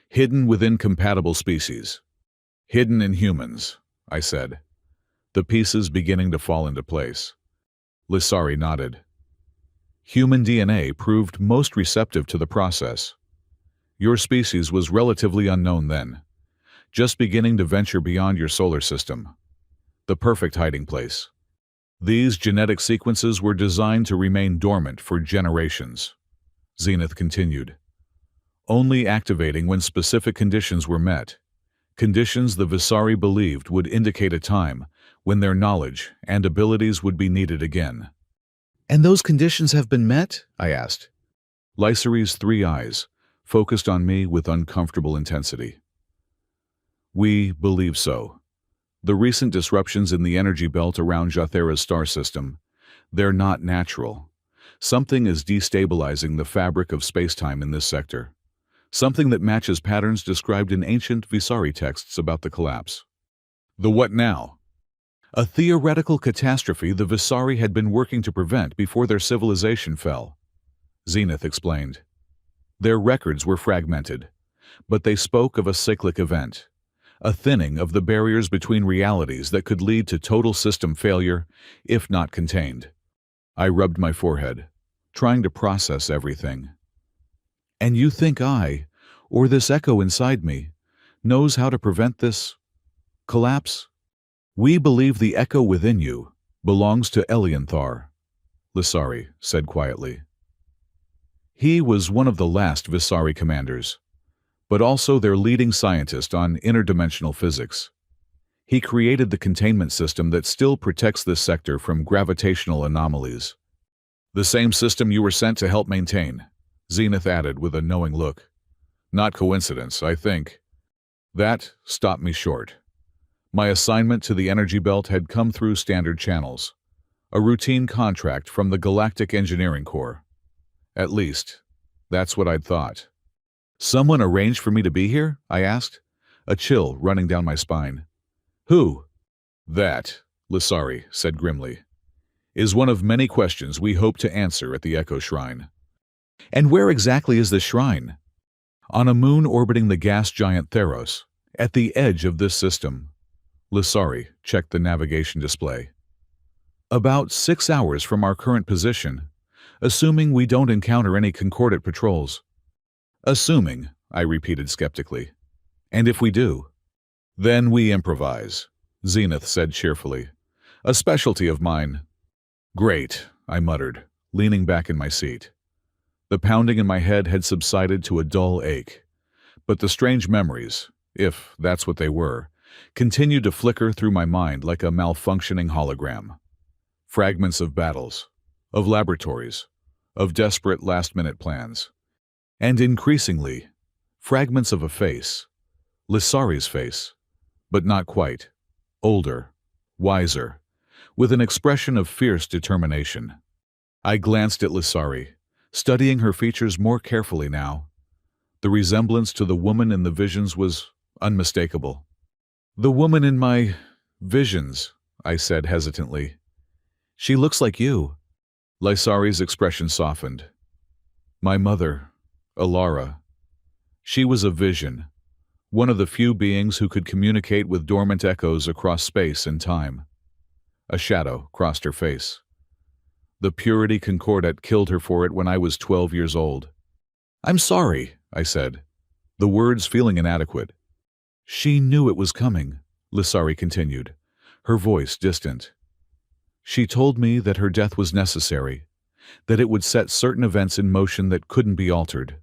Speaker 1: hidden within compatible species. Hidden in humans, I said, the pieces beginning to fall into place. Lissari nodded. Human DNA proved most receptive to the process. Your species was relatively unknown then, just beginning to venture beyond your solar system. The perfect hiding place. These genetic sequences were designed to remain dormant for generations. Zenith continued. Only activating when specific conditions were met. Conditions the Visari believed would indicate a time when their knowledge and abilities would be needed again. And those conditions have been met? I asked. Lysari's three eyes focused on me with uncomfortable intensity. We believe so. The recent disruptions in the energy belt around Jathera's star system, they're not natural. Something is destabilizing the fabric of space-time in this sector. Something that matches patterns described in ancient Visari texts about the collapse. The what now? A theoretical catastrophe the Visari had been working to prevent before their civilization fell. Zenith explained. Their records were fragmented, but they spoke of a cyclic event, a thinning of the barriers between realities that could lead to total system failure, if not contained. I rubbed my forehead, trying to process everything. And you think I, or this echo inside me, knows how to prevent this collapse? We believe the echo within you belongs to Elianthar, Lissari said quietly. He was one of the last Visari commanders, but also their leading scientist on interdimensional physics. He created the containment system that still protects this sector from gravitational anomalies. The same system you were sent to help maintain, Zenith added with a knowing look. Not coincidence, I think. That stopped me short. My assignment to the energy belt had come through standard channels, a routine contract from the Galactic Engineering Corps. At least, that's what I'd thought. Someone arranged for me to be here? I asked, a chill running down my spine. Who? That, Lissari said grimly, is one of many questions we hope to answer at the Echo Shrine. And where exactly is the shrine? On a moon orbiting the gas giant Theros, at the edge of this system. Lissari checked the navigation display. About 6 hours from our current position, assuming we don't encounter any concordant patrols. Assuming, I repeated skeptically. And if we do? Then we improvise, Zenith said cheerfully. A specialty of mine. Great, I muttered, leaning back in my seat. The pounding in my head had subsided to a dull ache, but the strange memories, if that's what they were, continued to flicker through my mind like a malfunctioning hologram. Fragments of battles, of laboratories, of desperate last-minute plans. And increasingly, fragments of a face, Lissari's face, but not quite, older, wiser, with an expression of fierce determination. I glanced at Lissari, studying her features more carefully now. The resemblance to the woman in the visions was unmistakable. The woman in my visions, I said hesitantly. She looks like you. Lysari's expression softened. My mother, Alara. She was a vision, one of the few beings who could communicate with dormant echoes across space and time. A shadow crossed her face. The Purity Concordat killed her for it when I was 12 years old. I'm sorry, I said, the words feeling inadequate. She knew it was coming, Lysari continued, her voice distant. She told me that her death was necessary, that it would set certain events in motion that couldn't be altered.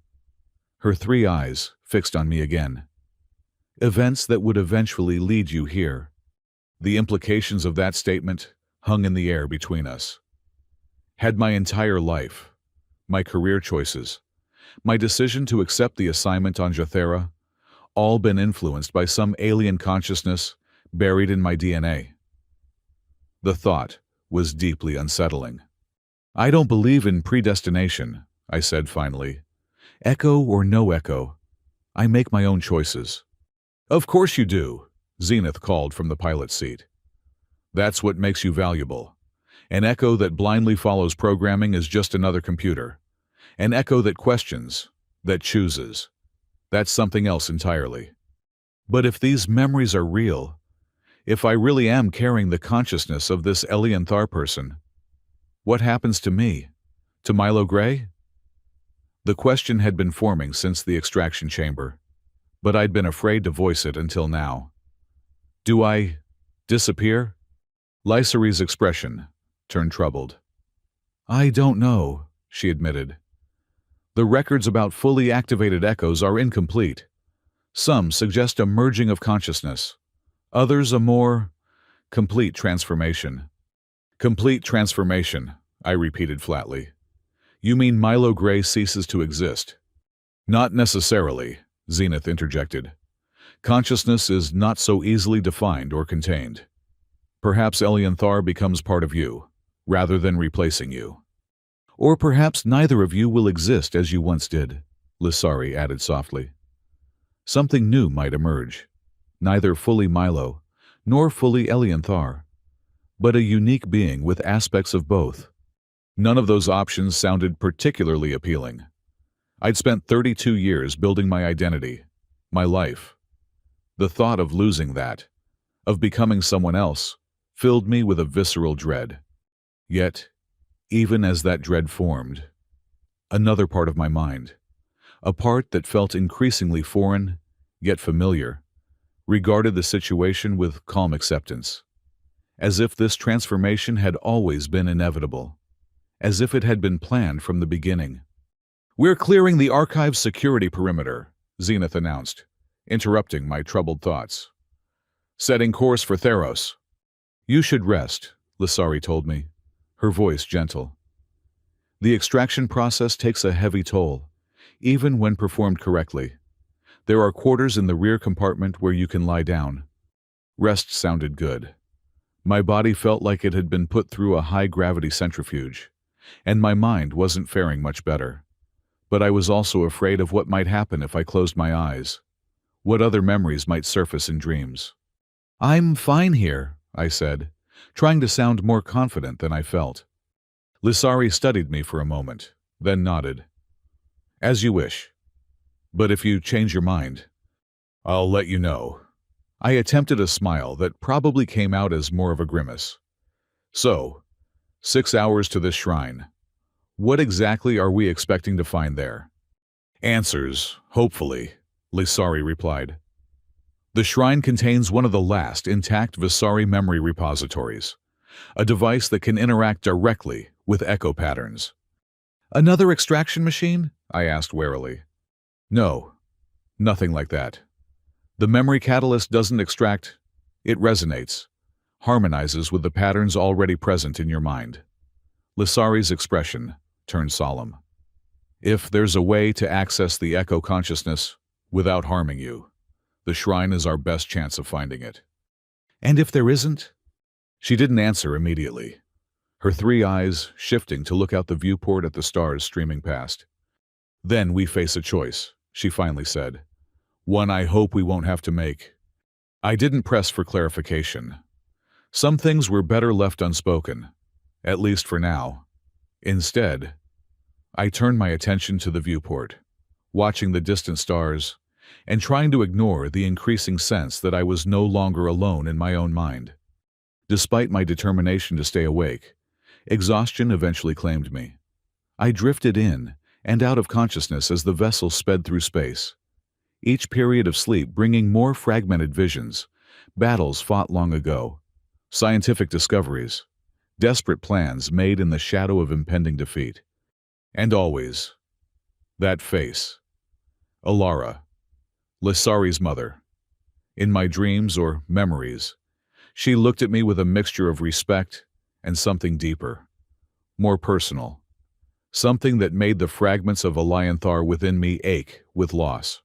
Speaker 1: Her three eyes fixed on me again. Events that would eventually lead you here. The implications of that statement hung in the air between us. Had my entire life, my career choices, my decision to accept the assignment on Jathera, all been influenced by some alien consciousness buried in my DNA? The thought was deeply unsettling. I don't believe in predestination, I said finally. Echo or no echo, I make my own choices. Of course you do, Zenith called from the pilot's seat. That's what makes you valuable. An echo that blindly follows programming is just another computer. An echo that questions, that chooses. That's something else entirely. But if these memories are real, if I really am carrying the consciousness of this Elianthar person, what happens to me? To Milo Gray? The question had been forming since the extraction chamber, but I'd been afraid to voice it until now. Do I disappear? Lysari's expression turned troubled. I don't know, she admitted. The records about fully activated echoes are incomplete. Some suggest a merging of consciousness, others a more complete transformation. Complete transformation, I repeated flatly. You mean Milo Gray ceases to exist? Not necessarily, Zenith interjected. Consciousness is not so easily defined or contained. Perhaps Elianthar becomes part of you, rather than replacing you. Or perhaps neither of you will exist as you once did, Lysari added softly. Something new might emerge, neither fully Milo, nor fully Elianthar, but a unique being with aspects of both. None of those options sounded particularly appealing. I'd spent 32 years building my identity, my life. The thought of losing that, of becoming someone else, filled me with a visceral dread. Yet, even as that dread formed, another part of my mind, a part that felt increasingly foreign, yet familiar, regarded the situation with calm acceptance, as if this transformation had always been inevitable, as if it had been planned from the beginning. We're clearing the archive's security perimeter, Zenith announced, interrupting my troubled thoughts. Setting course for Theros. You should rest, Lysari told me, her voice gentle. The extraction process takes a heavy toll, even when performed correctly. There are quarters in the rear compartment where you can lie down. Rest sounded good. My body felt like it had been put through a high-gravity centrifuge, and my mind wasn't faring much better. But I was also afraid of what might happen if I closed my eyes, what other memories might surface in dreams. I'm fine here, I said, trying to sound more confident than I felt. Lysari studied me for a moment, then nodded. As you wish. But if you change your mind, I'll let you know. I attempted a smile that probably came out as more of a grimace. So, 6 hours to this shrine. What exactly are we expecting to find there? Answers, hopefully, Lysari replied. The shrine contains one of the last intact Visari memory repositories, a device that can interact directly with echo patterns. Another extraction machine? I asked warily. No, nothing like that. The memory catalyst doesn't extract, it resonates, harmonizes with the patterns already present in your mind. Lysari's expression turned solemn. If there's a way to access the echo consciousness without harming you, the shrine is our best chance of finding it. And if there isn't? She didn't answer immediately, her three eyes shifting to look out the viewport at the stars streaming past. Then we face a choice, she finally said. One I hope we won't have to make. I didn't press for clarification. Some things were better left unspoken, At least for now. Instead, I turned my attention to the viewport, watching the distant stars, and trying to ignore the increasing sense that I was no longer alone in my own mind. Despite my determination to stay awake, exhaustion eventually claimed me. I drifted in and out of consciousness as the vessel sped through space, each period of sleep bringing more fragmented visions, battles fought long ago, scientific discoveries, desperate plans made in the shadow of impending defeat. And always, that face, Alara, Lissari's mother. In my dreams or memories, she looked at me with a mixture of respect and something deeper, more personal, something that made the fragments of Allianthar within me ache with loss.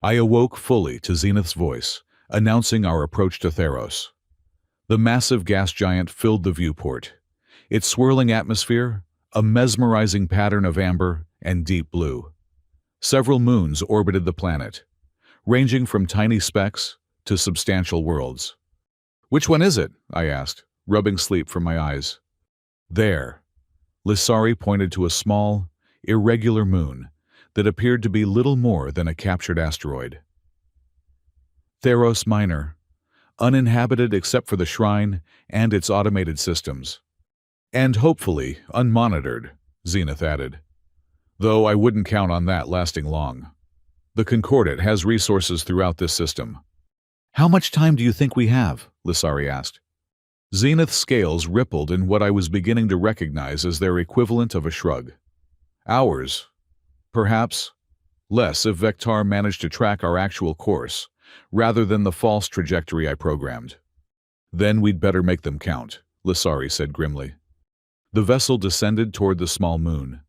Speaker 1: I awoke fully to Zenith's voice, announcing our approach to Theros. The massive gas giant filled the viewport, its swirling atmosphere a mesmerizing pattern of amber and deep blue. Several moons orbited the planet, ranging from tiny specks to substantial worlds. "Which one is it?" I asked, rubbing sleep from my eyes. "There." Lissari pointed to a small, irregular moon that appeared to be little more than a captured asteroid. Theros Minor, uninhabited except for the shrine and its automated systems. And hopefully unmonitored, Zenith added. Though I wouldn't count on that lasting long. The Concordat has resources throughout this system. "How much time do you think we have?" Lissari asked. Zenith's scales rippled in what I was beginning to recognize as their equivalent of a shrug. Hours. Perhaps. Less if Vectar managed to track our actual course, rather than the false trajectory I programmed. "Then we'd better make them count," Lissari said grimly. The vessel descended toward the small moon,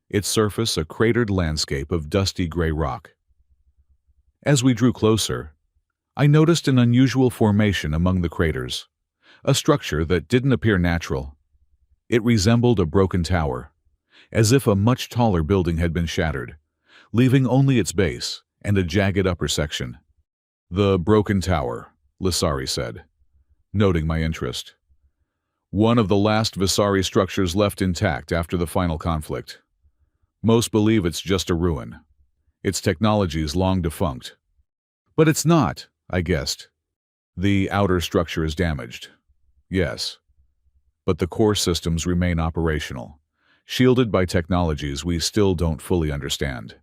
Speaker 1: its surface a cratered landscape of dusty gray rock. As we drew closer, I noticed an unusual formation among the craters, a structure that didn't appear natural. It resembled a broken tower, as if a much taller building had been shattered, leaving only its base and a jagged upper section. "The broken tower," Lissari said, noting my interest. "One of the last Visari structures left intact after the final conflict. Most believe it's just a ruin. Its technology's long defunct." "But it's not," I guessed. "The outer structure is damaged. Yes. But the core systems remain operational, shielded by technologies we still don't fully understand."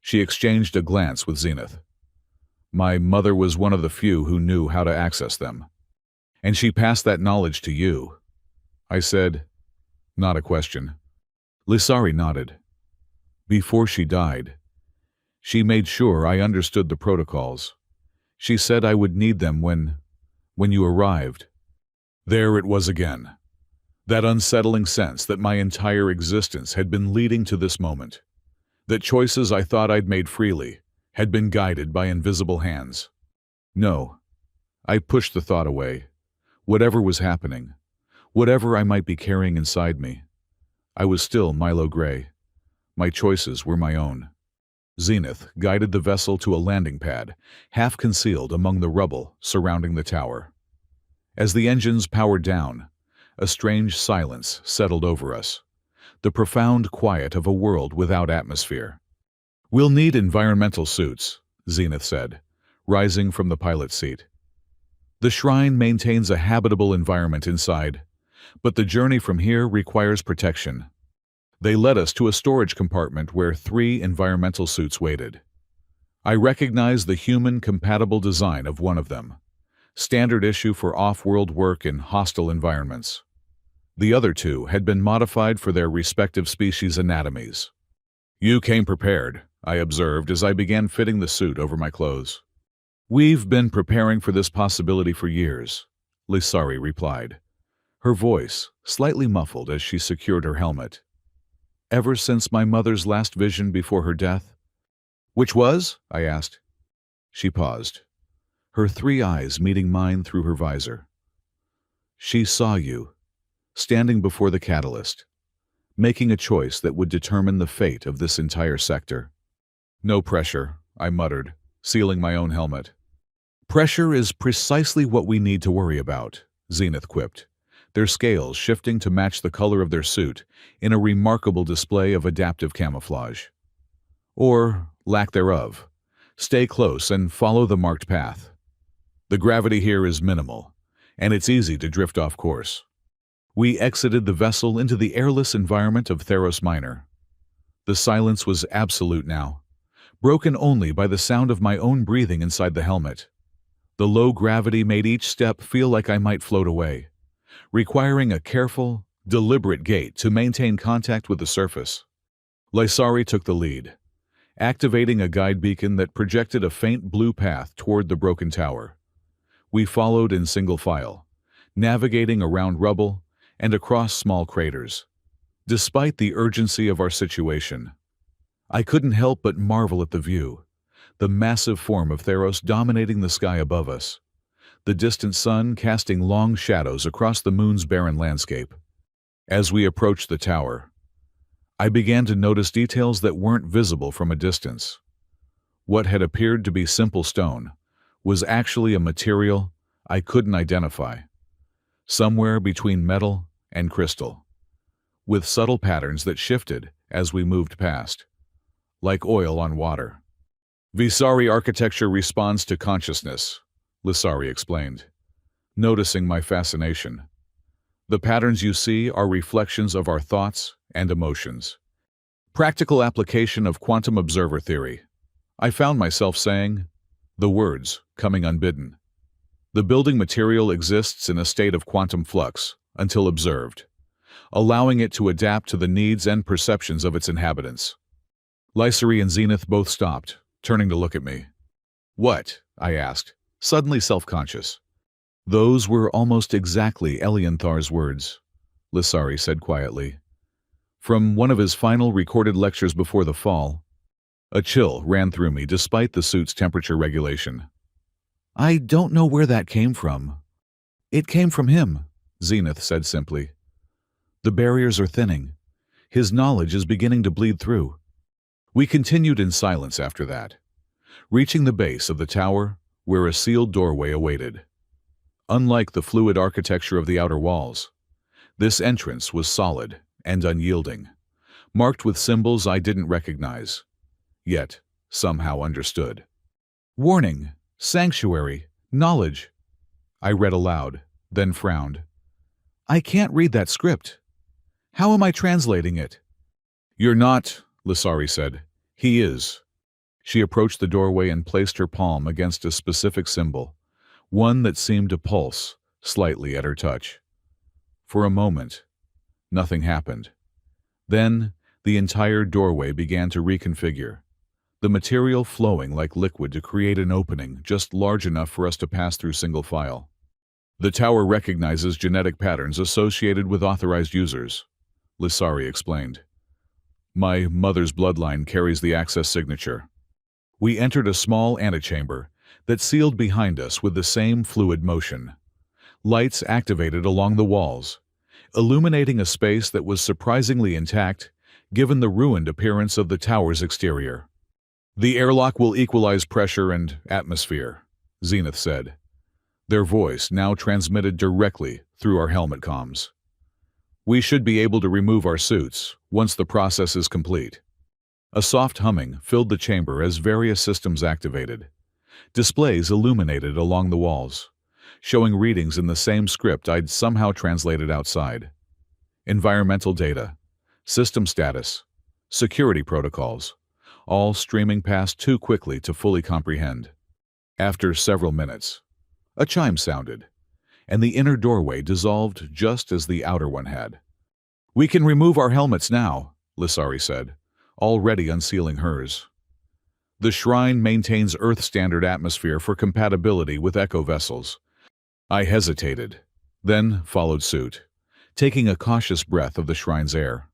Speaker 1: She exchanged a glance with Zenith. "My mother was one of the few who knew how to access them. And she passed that knowledge to you." I said, "Not a question." Lissari nodded. "Before she died, she made sure I understood the protocols. She said I would need them when you arrived." There it was again. That unsettling sense that my entire existence had been leading to this moment. That choices I thought I'd made freely had been guided by invisible hands. No. I pushed the thought away. Whatever was happening, whatever I might be carrying inside me, I was still Milo Gray. My choices were my own. Zenith guided the vessel to a landing pad, half concealed among the rubble surrounding the tower. As the engines powered down, a strange silence settled over us, the profound quiet of a world without atmosphere. "We'll need environmental suits," Zenith said, rising from the pilot's seat. "The shrine maintains a habitable environment inside, but the journey from here requires protection." They led us to a storage compartment where 3 environmental suits waited. I recognized the human-compatible design of one of them, standard issue for off-world work in hostile environments. The other 2 had been modified for their respective species' anatomies. "You came prepared," I observed as I began fitting the suit over my clothes. "We've been preparing for this possibility for years," Lissari replied, her voice slightly muffled as she secured her helmet. "Ever since my mother's last vision before her death." "Which was?" I asked. She paused, her 3 eyes meeting mine through her visor. "She saw you, standing before the catalyst, making a choice that would determine the fate of this entire sector." "No pressure," I muttered, sealing my own helmet. "Pressure is precisely what we need to worry about," Zenith quipped, their scales shifting to match the color of their suit in a remarkable display of adaptive camouflage. Or lack thereof. Stay close and follow the marked path. The gravity here is minimal, and it's easy to drift off course. We exited the vessel into the airless environment of Theros Minor. The silence was absolute now, broken only by the sound of my own breathing inside the helmet. The low gravity made each step feel like I might float away, requiring a careful, deliberate gait to maintain contact with the surface. Lysari took the lead, activating a guide beacon that projected a faint blue path toward the broken tower. We followed in single file, navigating around rubble and across small craters. Despite the urgency of our situation, I couldn't help but marvel at the view, the massive form of Theros dominating the sky above us, the distant sun casting long shadows across the moon's barren landscape. As we approached the tower, I began to notice details that weren't visible from a distance. What had appeared to be simple stone was actually a material I couldn't identify, somewhere between metal and crystal, with subtle patterns that shifted as we moved past, like oil on water. Visari architecture responds to consciousness, Lysari explained, noticing my fascination. The patterns you see are reflections of our thoughts and emotions. Practical application of quantum observer theory. I found myself saying, the words coming unbidden. The building material exists in a state of quantum flux until observed, allowing it to adapt to the needs and perceptions of its inhabitants. Lysari and Zenith both stopped, turning to look at me. What? I asked, suddenly self-conscious. Those were almost exactly Elianthar's words, Lysari said quietly. From one of his final recorded lectures before the fall, a chill ran through me despite the suit's temperature regulation. I don't know where that came from. It came from him, Zenith said simply. The barriers are thinning. His knowledge is beginning to bleed through. We continued in silence after that, reaching the base of the tower where a sealed doorway awaited. Unlike the fluid architecture of the outer walls, this entrance was solid and unyielding, marked with symbols I didn't recognize, yet somehow understood. Warning, sanctuary, knowledge. I read aloud, then frowned. I can't read that script. How am I translating it? You're not, Lysari said. He is. She approached the doorway and placed her palm against a specific symbol, one that seemed to pulse slightly at her touch. For a moment, nothing happened. Then, the entire doorway began to reconfigure, the material flowing like liquid to create an opening just large enough for us to pass through single file. The tower recognizes genetic patterns associated with authorized users, Lysari explained. My mother's bloodline carries the access signature. We entered a small antechamber that sealed behind us with the same fluid motion. Lights activated along the walls, illuminating a space that was surprisingly intact given the ruined appearance of the tower's exterior. The airlock will equalize pressure and atmosphere, Zenith said, their voice now transmitted directly through our helmet comms. We should be able to remove our suits once the process is complete. A soft humming filled the chamber as various systems activated. Displays illuminated along the walls, showing readings in the same script I'd somehow translated outside. Environmental data, system status, security protocols, all streaming past too quickly to fully comprehend. After several minutes, a chime sounded, and the inner doorway dissolved just as the outer one had. We can remove our helmets now, Lysari said, already unsealing hers. The shrine maintains Earth-standard atmosphere for compatibility with Echo vessels. I hesitated, then followed suit, taking a cautious breath of the shrine's air.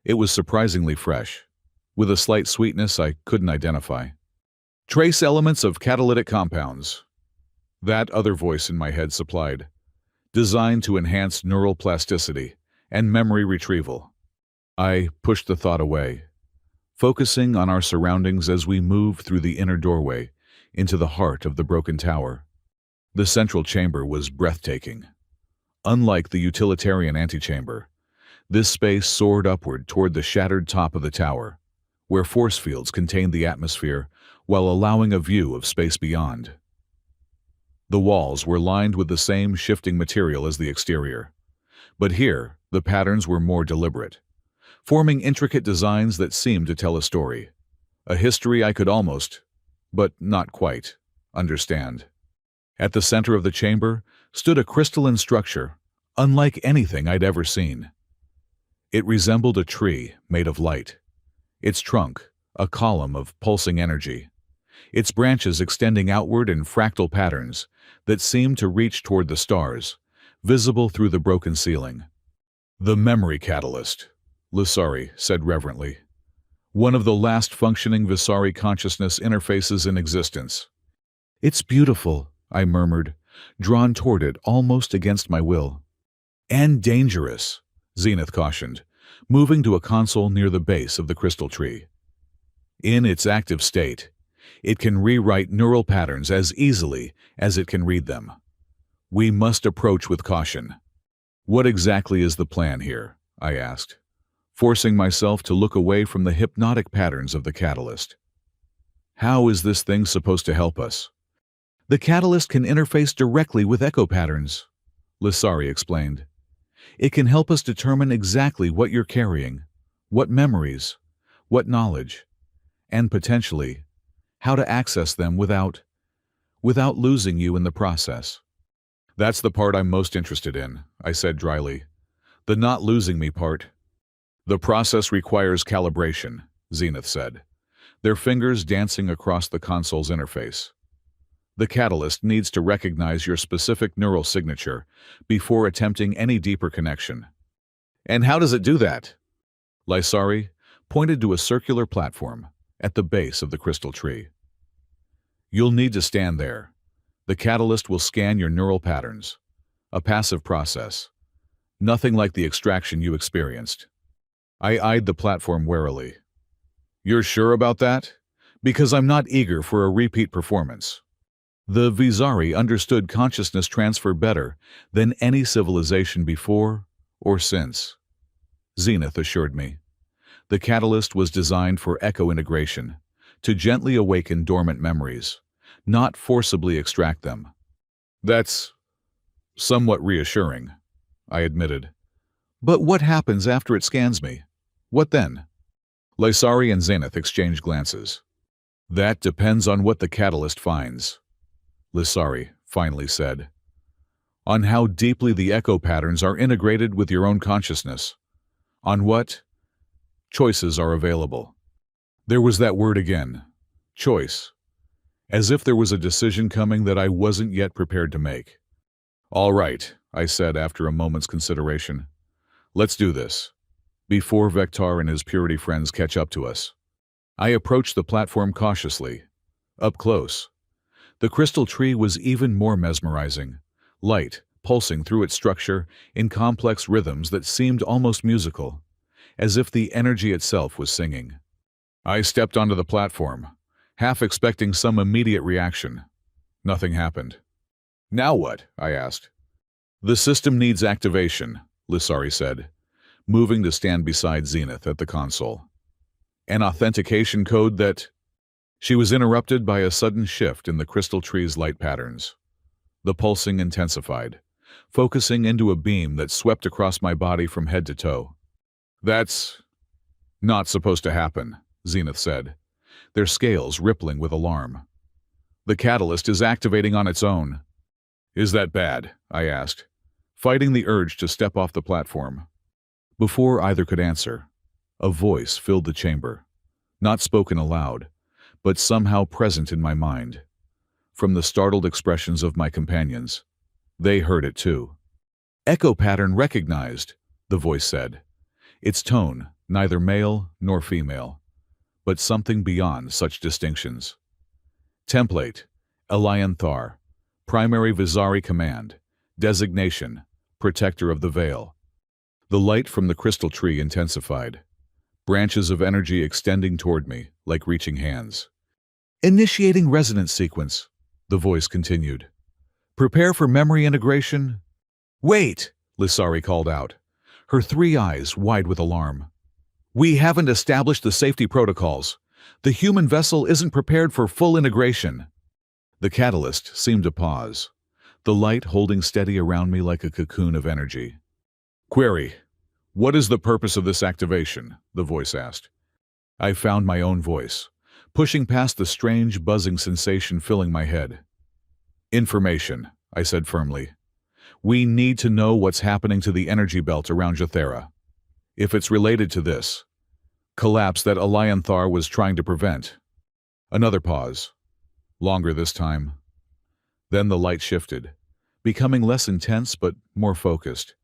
Speaker 1: It was surprisingly fresh, with a slight sweetness I couldn't identify. Trace elements of catalytic compounds, that other voice in my head supplied, designed to enhance neural plasticity and memory retrieval. I pushed the thought away, focusing on our surroundings as we moved through the inner doorway into the heart of the broken tower. The central chamber was breathtaking, Unlike the utilitarian antechamber, this space soared upward toward the shattered top of the tower, where force fields contained the atmosphere while allowing a view of space beyond. The walls were lined with the same shifting material as the exterior, but here the patterns were more deliberate, forming intricate designs that seemed to tell a story, a history I could almost, but not quite, understand. At the center of the chamber stood a crystalline structure, unlike anything I'd ever seen. It resembled a tree made of light, its trunk a column of pulsing energy, its branches extending outward in fractal patterns that seemed to reach toward the stars, visible through the broken ceiling. "The memory catalyst," Lisari said reverently. "One of the last functioning Visari consciousness interfaces in existence." "It's beautiful," I murmured, drawn toward it almost against my will. "And dangerous," Zenith cautioned, moving to a console near the base of the crystal tree. "In its active state, it can rewrite neural patterns as easily as it can read them. We must approach with caution." "What exactly is the plan here?" I asked, forcing myself to look away from the hypnotic patterns of the catalyst. "How is this thing supposed to help us?" "The catalyst can interface directly with echo patterns," Lisari explained. "It can help us determine exactly what you're carrying, what memories, what knowledge, and potentially, how to access them without losing you in the process." "That's the part I'm most interested in," I said dryly. "The not losing me part." "The process requires calibration," Zenith said, their fingers dancing across the console's interface. "The catalyst needs to recognize your specific neural signature before attempting any deeper connection." "And how does it do that?" Lisari pointed to a circular platform at the base of the crystal tree. "You'll need to stand there. The catalyst will scan your neural patterns. A passive process. Nothing like the extraction you experienced." I eyed the platform warily. "You're sure about that? Because I'm not eager for a repeat performance." "The Visari understood consciousness transfer better than any civilization before or since," Zenith assured me. "The catalyst was designed for echo integration, to gently awaken dormant memories, not forcibly extract them." "That's somewhat reassuring," I admitted. "But what happens after it scans me? What then?" Lisari and Zenith exchanged glances. "That depends on what the catalyst finds," Lisari finally said. "On how deeply the echo patterns are integrated with your own consciousness. On what choices are available." There was that word again, choice, as if there was a decision coming that I wasn't yet prepared to make. "All right," I said after a moment's consideration. "Let's do this, before Vector and his purity friends catch up to us." I approached the platform cautiously, up close. The crystal tree was even more mesmerizing, light pulsing through its structure in complex rhythms that seemed almost musical, as if the energy itself was singing. I stepped onto the platform, half expecting some immediate reaction. Nothing happened. "Now what?" I asked. "The system needs activation," Lisari said, moving to stand beside Zenith at the console. "An authentication code that—" She was interrupted by a sudden shift in the crystal tree's light patterns. The pulsing intensified, focusing into a beam that swept across my body from head to toe. "That's not supposed to happen," Zenith said, their scales rippling with alarm. "The catalyst is activating on its own." "Is that bad?" I asked, fighting the urge to step off the platform. Before either could answer, a voice filled the chamber, not spoken aloud, but somehow present in my mind. From the startled expressions of my companions, they heard it too. "Echo pattern recognized," the voice said, its tone neither male nor female, but something beyond such distinctions. "Template, Elian Thar, primary Visari command, designation, protector of the veil." The light from the crystal tree intensified, branches of energy extending toward me like reaching hands. "Initiating resonance sequence," the voice continued. "Prepare for memory integration." Wait, Lissari called out, her three eyes wide with alarm. We haven't established the safety protocols. The human vessel isn't prepared for full integration. The catalyst seemed to pause, the light holding steady around me like a cocoon of energy. Query: what is the purpose of this activation? The voice asked. I found my own voice, pushing past the strange buzzing sensation filling my head. Information, I said firmly. We need to know what's happening to the energy belt around Jathera. If it's related to this collapse that Alianthar was trying to prevent. Another pause. Longer this time. Then the light shifted, becoming less intense but more focused.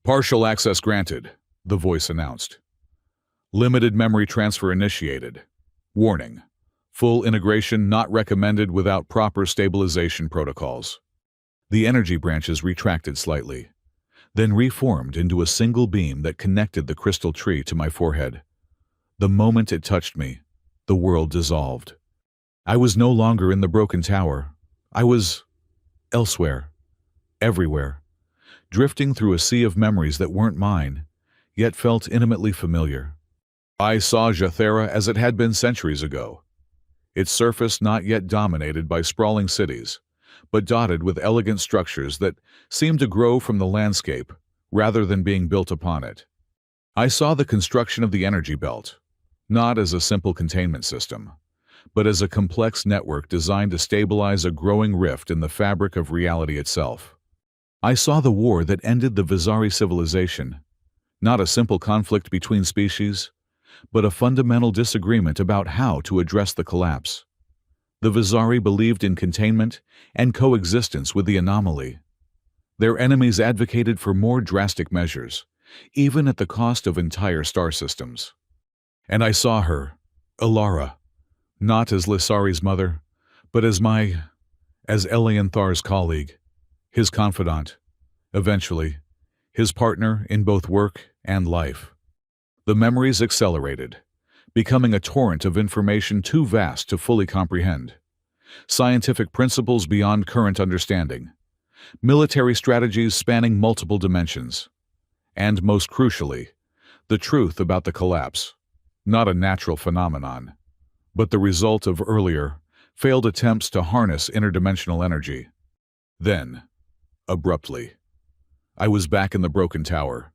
Speaker 1: Partial access granted, the voice announced. Limited memory transfer initiated. Warning: full integration not recommended without proper stabilization protocols. The energy branches retracted slightly, then reformed into a single beam that connected the crystal tree to my forehead. The moment it touched me, the world dissolved. I was no longer in the broken tower. I was elsewhere, everywhere, drifting through a sea of memories that weren't mine, yet felt intimately familiar. I saw Jathera as it had been centuries ago, its surface not yet dominated by sprawling cities, but dotted with elegant structures that seemed to grow from the landscape rather than being built upon it. I saw the construction of the energy belt, not as a simple containment system, but as a complex network designed to stabilize a growing rift in the fabric of reality itself. I saw the war that ended the Vizari civilization, not a simple conflict between species, but a fundamental disagreement about how to address the collapse. The Vizari believed in containment and coexistence with the anomaly. Their enemies advocated for more drastic measures, even at the cost of entire star systems. And I saw her, Ilara, not as Lissari's mother, but as Elianthar's colleague, his confidant, eventually, his partner in both work and life. The memories accelerated, becoming a torrent of information too vast to fully comprehend. Scientific principles beyond current understanding, military strategies spanning multiple dimensions, and most crucially, the truth about the collapse, not a natural phenomenon, but the result of earlier, failed attempts to harness interdimensional energy. Then, abruptly, I was back in the broken tower,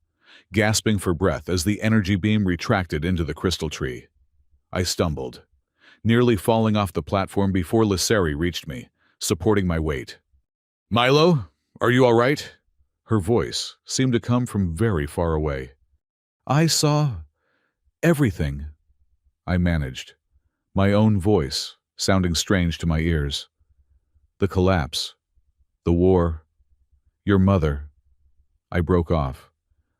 Speaker 1: gasping for breath as the energy beam retracted into the crystal tree. I stumbled, nearly falling off the platform before Lissari reached me, supporting my weight. Milo, are you all right? Her voice seemed to come from very far away. I saw everything, I managed, my own voice sounding strange to my ears. The collapse, the war, your mother. I broke off,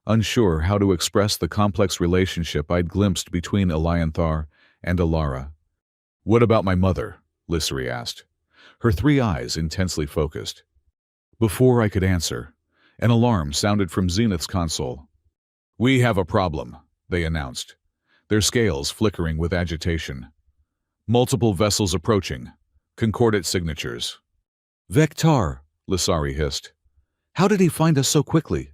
Speaker 1: unsure how to express the complex relationship I'd glimpsed between Alianthar and Ilara. What about my mother? Lissari asked, her three eyes intensely focused. Before I could answer, an alarm sounded from Zenith's console. We have a problem, they announced, their scales flickering with agitation. Multiple vessels approaching, concordant signatures. Vectar, Lissari hissed. How did he find us so quickly?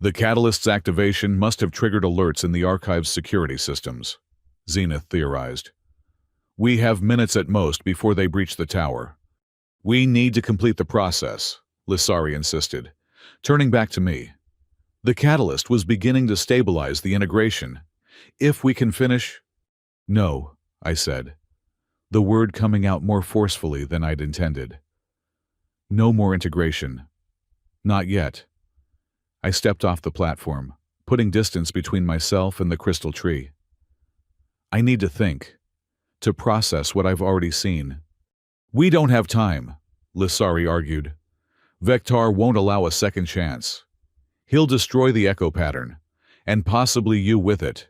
Speaker 1: The catalyst's activation must have triggered alerts in the archive's security systems, Zenith theorized. We have minutes at most before they breach the tower. We need to complete the process, Lissari insisted, turning back to me. The catalyst was beginning to stabilize the integration. If we can finish... No, I said, the word coming out more forcefully than I'd intended. No more integration. Not yet. I stepped off the platform, putting distance between myself and the crystal tree. I need to think, to process what I've already seen. We don't have time, Lissari argued. Vectar won't allow a second chance. He'll destroy the echo pattern, and possibly you with it.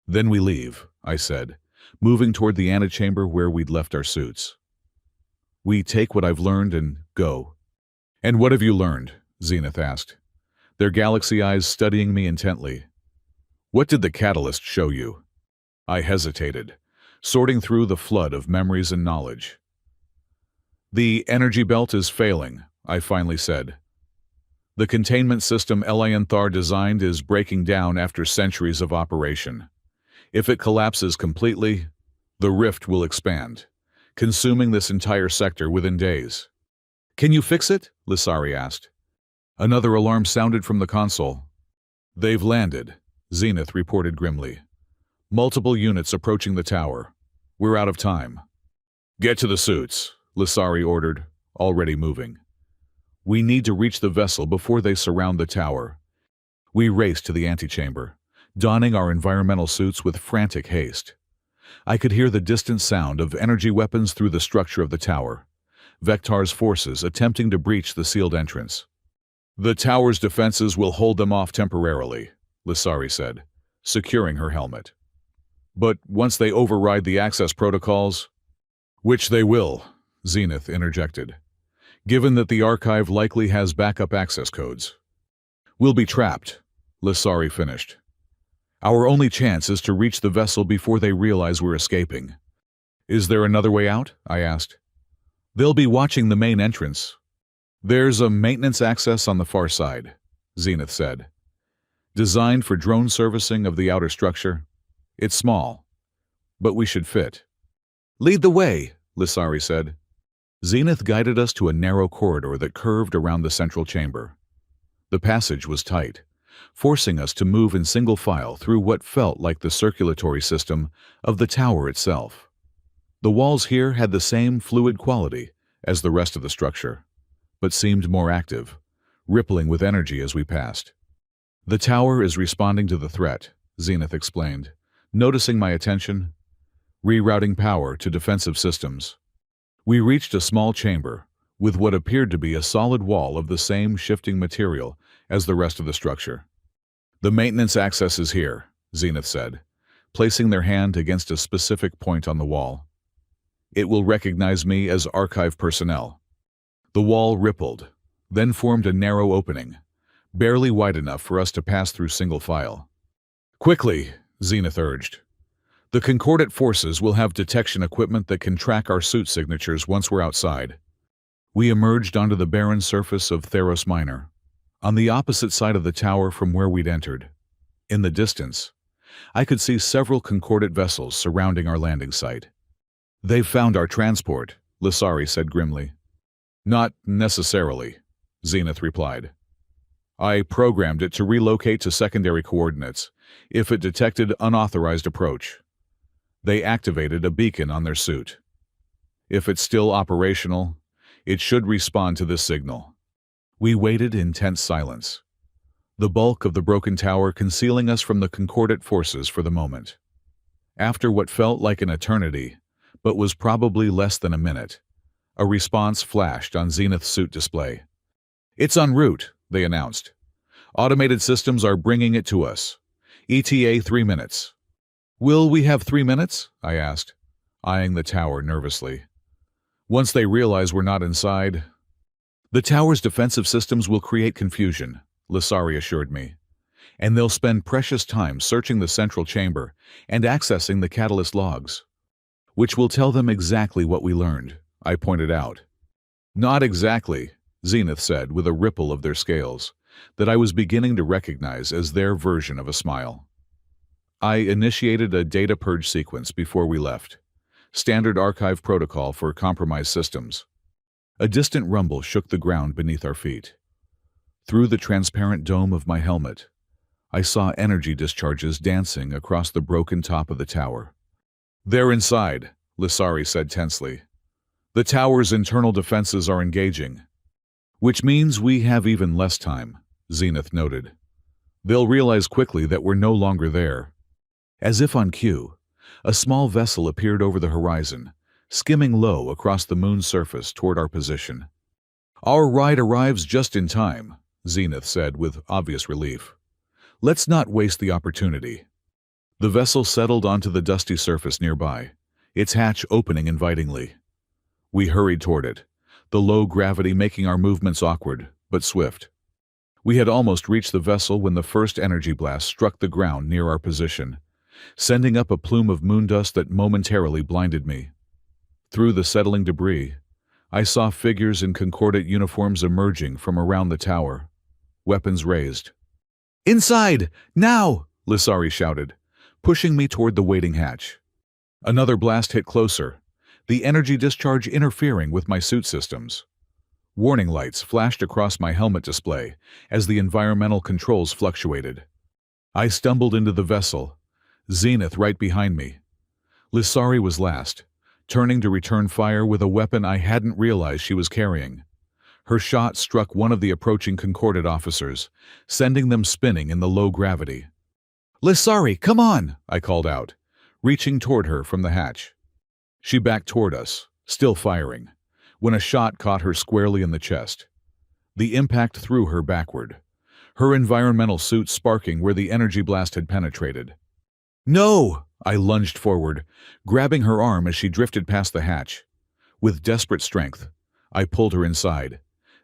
Speaker 1: Then we leave, I said, moving toward the antechamber where we'd left our suits. We take what I've learned and go. And what have you learned? Zenith asked, their galaxy eyes studying me intently. What did the catalyst show you? I hesitated, sorting through the flood of memories and knowledge. The energy belt is failing, I finally said. The containment system Elianthar designed is breaking down after centuries of operation. If it collapses completely, the rift will expand, consuming this entire sector within days. "Can you fix it?" Lissari asked. Another alarm sounded from the console. "They've landed," Zenith reported grimly. "Multiple units approaching the tower. We're out of time." "Get to the suits," Lissari ordered, already moving. "We need to reach the vessel before they surround the tower." We raced to the antechamber, donning our environmental suits with frantic haste. I could hear the distant sound of energy weapons through the structure of the tower, Vectar's forces attempting to breach the sealed entrance. "The tower's defenses will hold them off temporarily," Lissari said, securing her helmet. "But once they override the access protocols—" "Which they will," Zenith interjected, "given that the archive likely has backup access codes." "We'll be trapped," Lissari finished. "Our only chance is to reach the vessel before they realize we're escaping." "Is there another way out?" I asked. "They'll be watching the main entrance." "There's a maintenance access on the far side," Zenith said. "Designed for drone servicing of the outer structure. It's small, but we should fit." "Lead the way," Lissari said. Zenith guided us to a narrow corridor that curved around the central chamber. The passage was tight, forcing us to move in single file through what felt like the circulatory system of the tower itself. The walls here had the same fluid quality as the rest of the structure, but seemed more active, rippling with energy as we passed. "The tower is responding to the threat," Zenith explained, noticing my attention. "Rerouting power to defensive systems." We reached a small chamber, with what appeared to be a solid wall of the same shifting material as the rest of the structure. "The maintenance access is here," Zenith said, placing their hand against a specific point on the wall. "It will recognize me as archive personnel." The wall rippled, then formed a narrow opening, barely wide enough for us to pass through single file. "Quickly," Zenith urged. "The Concordate forces will have detection equipment that can track our suit signatures once we're outside." We emerged onto the barren surface of Theros Minor, on the opposite side of the tower from where we'd entered. In the distance, I could see several Concordate vessels surrounding our landing site. "They've found our transport," Lissari said grimly. "Not necessarily," Zenith replied. "I programmed it to relocate to secondary coordinates if it detected unauthorized approach. They activated a beacon on their suit. If it's still operational, it should respond to this signal." We waited in tense silence, the bulk of the broken tower concealing us from the Concordate forces for the moment. After what felt like an eternity, but was probably less than a minute, a response flashed on Zenith's suit display. "It's en route," they announced. "Automated systems are bringing it to us. ETA 3 minutes. "Will we have 3 minutes?" I asked, eyeing the tower nervously. "Once they realize we're not inside." "The tower's defensive systems will create confusion," Lissari assured me, "and they'll spend precious time searching the central chamber and accessing the catalyst logs." "Which will tell them exactly what we learned," I pointed out. "Not exactly," Zenith said with a ripple of their scales that I was beginning to recognize as their version of a smile. "I initiated a data purge sequence before we left. Standard archive protocol for compromised systems." A distant rumble shook the ground beneath our feet. Through the transparent dome of my helmet, I saw energy discharges dancing across the broken top of the tower. "They're inside," Lissari said tensely. "The tower's internal defenses are engaging." "Which means we have even less time," Zenith noted. "They'll realize quickly that we're no longer there." As if on cue, a small vessel appeared over the horizon, skimming low across the moon's surface toward our position. "Our ride arrives just in time," Zenith said with obvious relief. "Let's not waste the opportunity." The vessel settled onto the dusty surface nearby, its hatch opening invitingly. We hurried toward it, the low gravity making our movements awkward, but swift. We had almost reached the vessel when the first energy blast struck the ground near our position, sending up a plume of moon dust that momentarily blinded me. Through the settling debris, I saw figures in Concordate uniforms emerging from around the tower. weapons raised. "Inside! Now!" Lissari shouted, pushing me toward the waiting hatch. Another blast hit closer, the energy discharge interfering with my suit systems. Warning lights flashed across my helmet display as the environmental controls fluctuated. I stumbled into the vessel, Zenith right behind me. Lissari was last, turning to return fire with a weapon I hadn't realized she was carrying. Her shot struck one of the approaching Concordat officers, sending them spinning in the low gravity. "Lissari, come on!" I called out, reaching toward her from the hatch. She backed toward us, still firing, when a shot caught her squarely in the chest. The impact threw her backward, her environmental suit sparking where the energy blast had penetrated. "No!" I lunged forward, grabbing her arm as she drifted past the hatch. With desperate strength, I pulled her inside,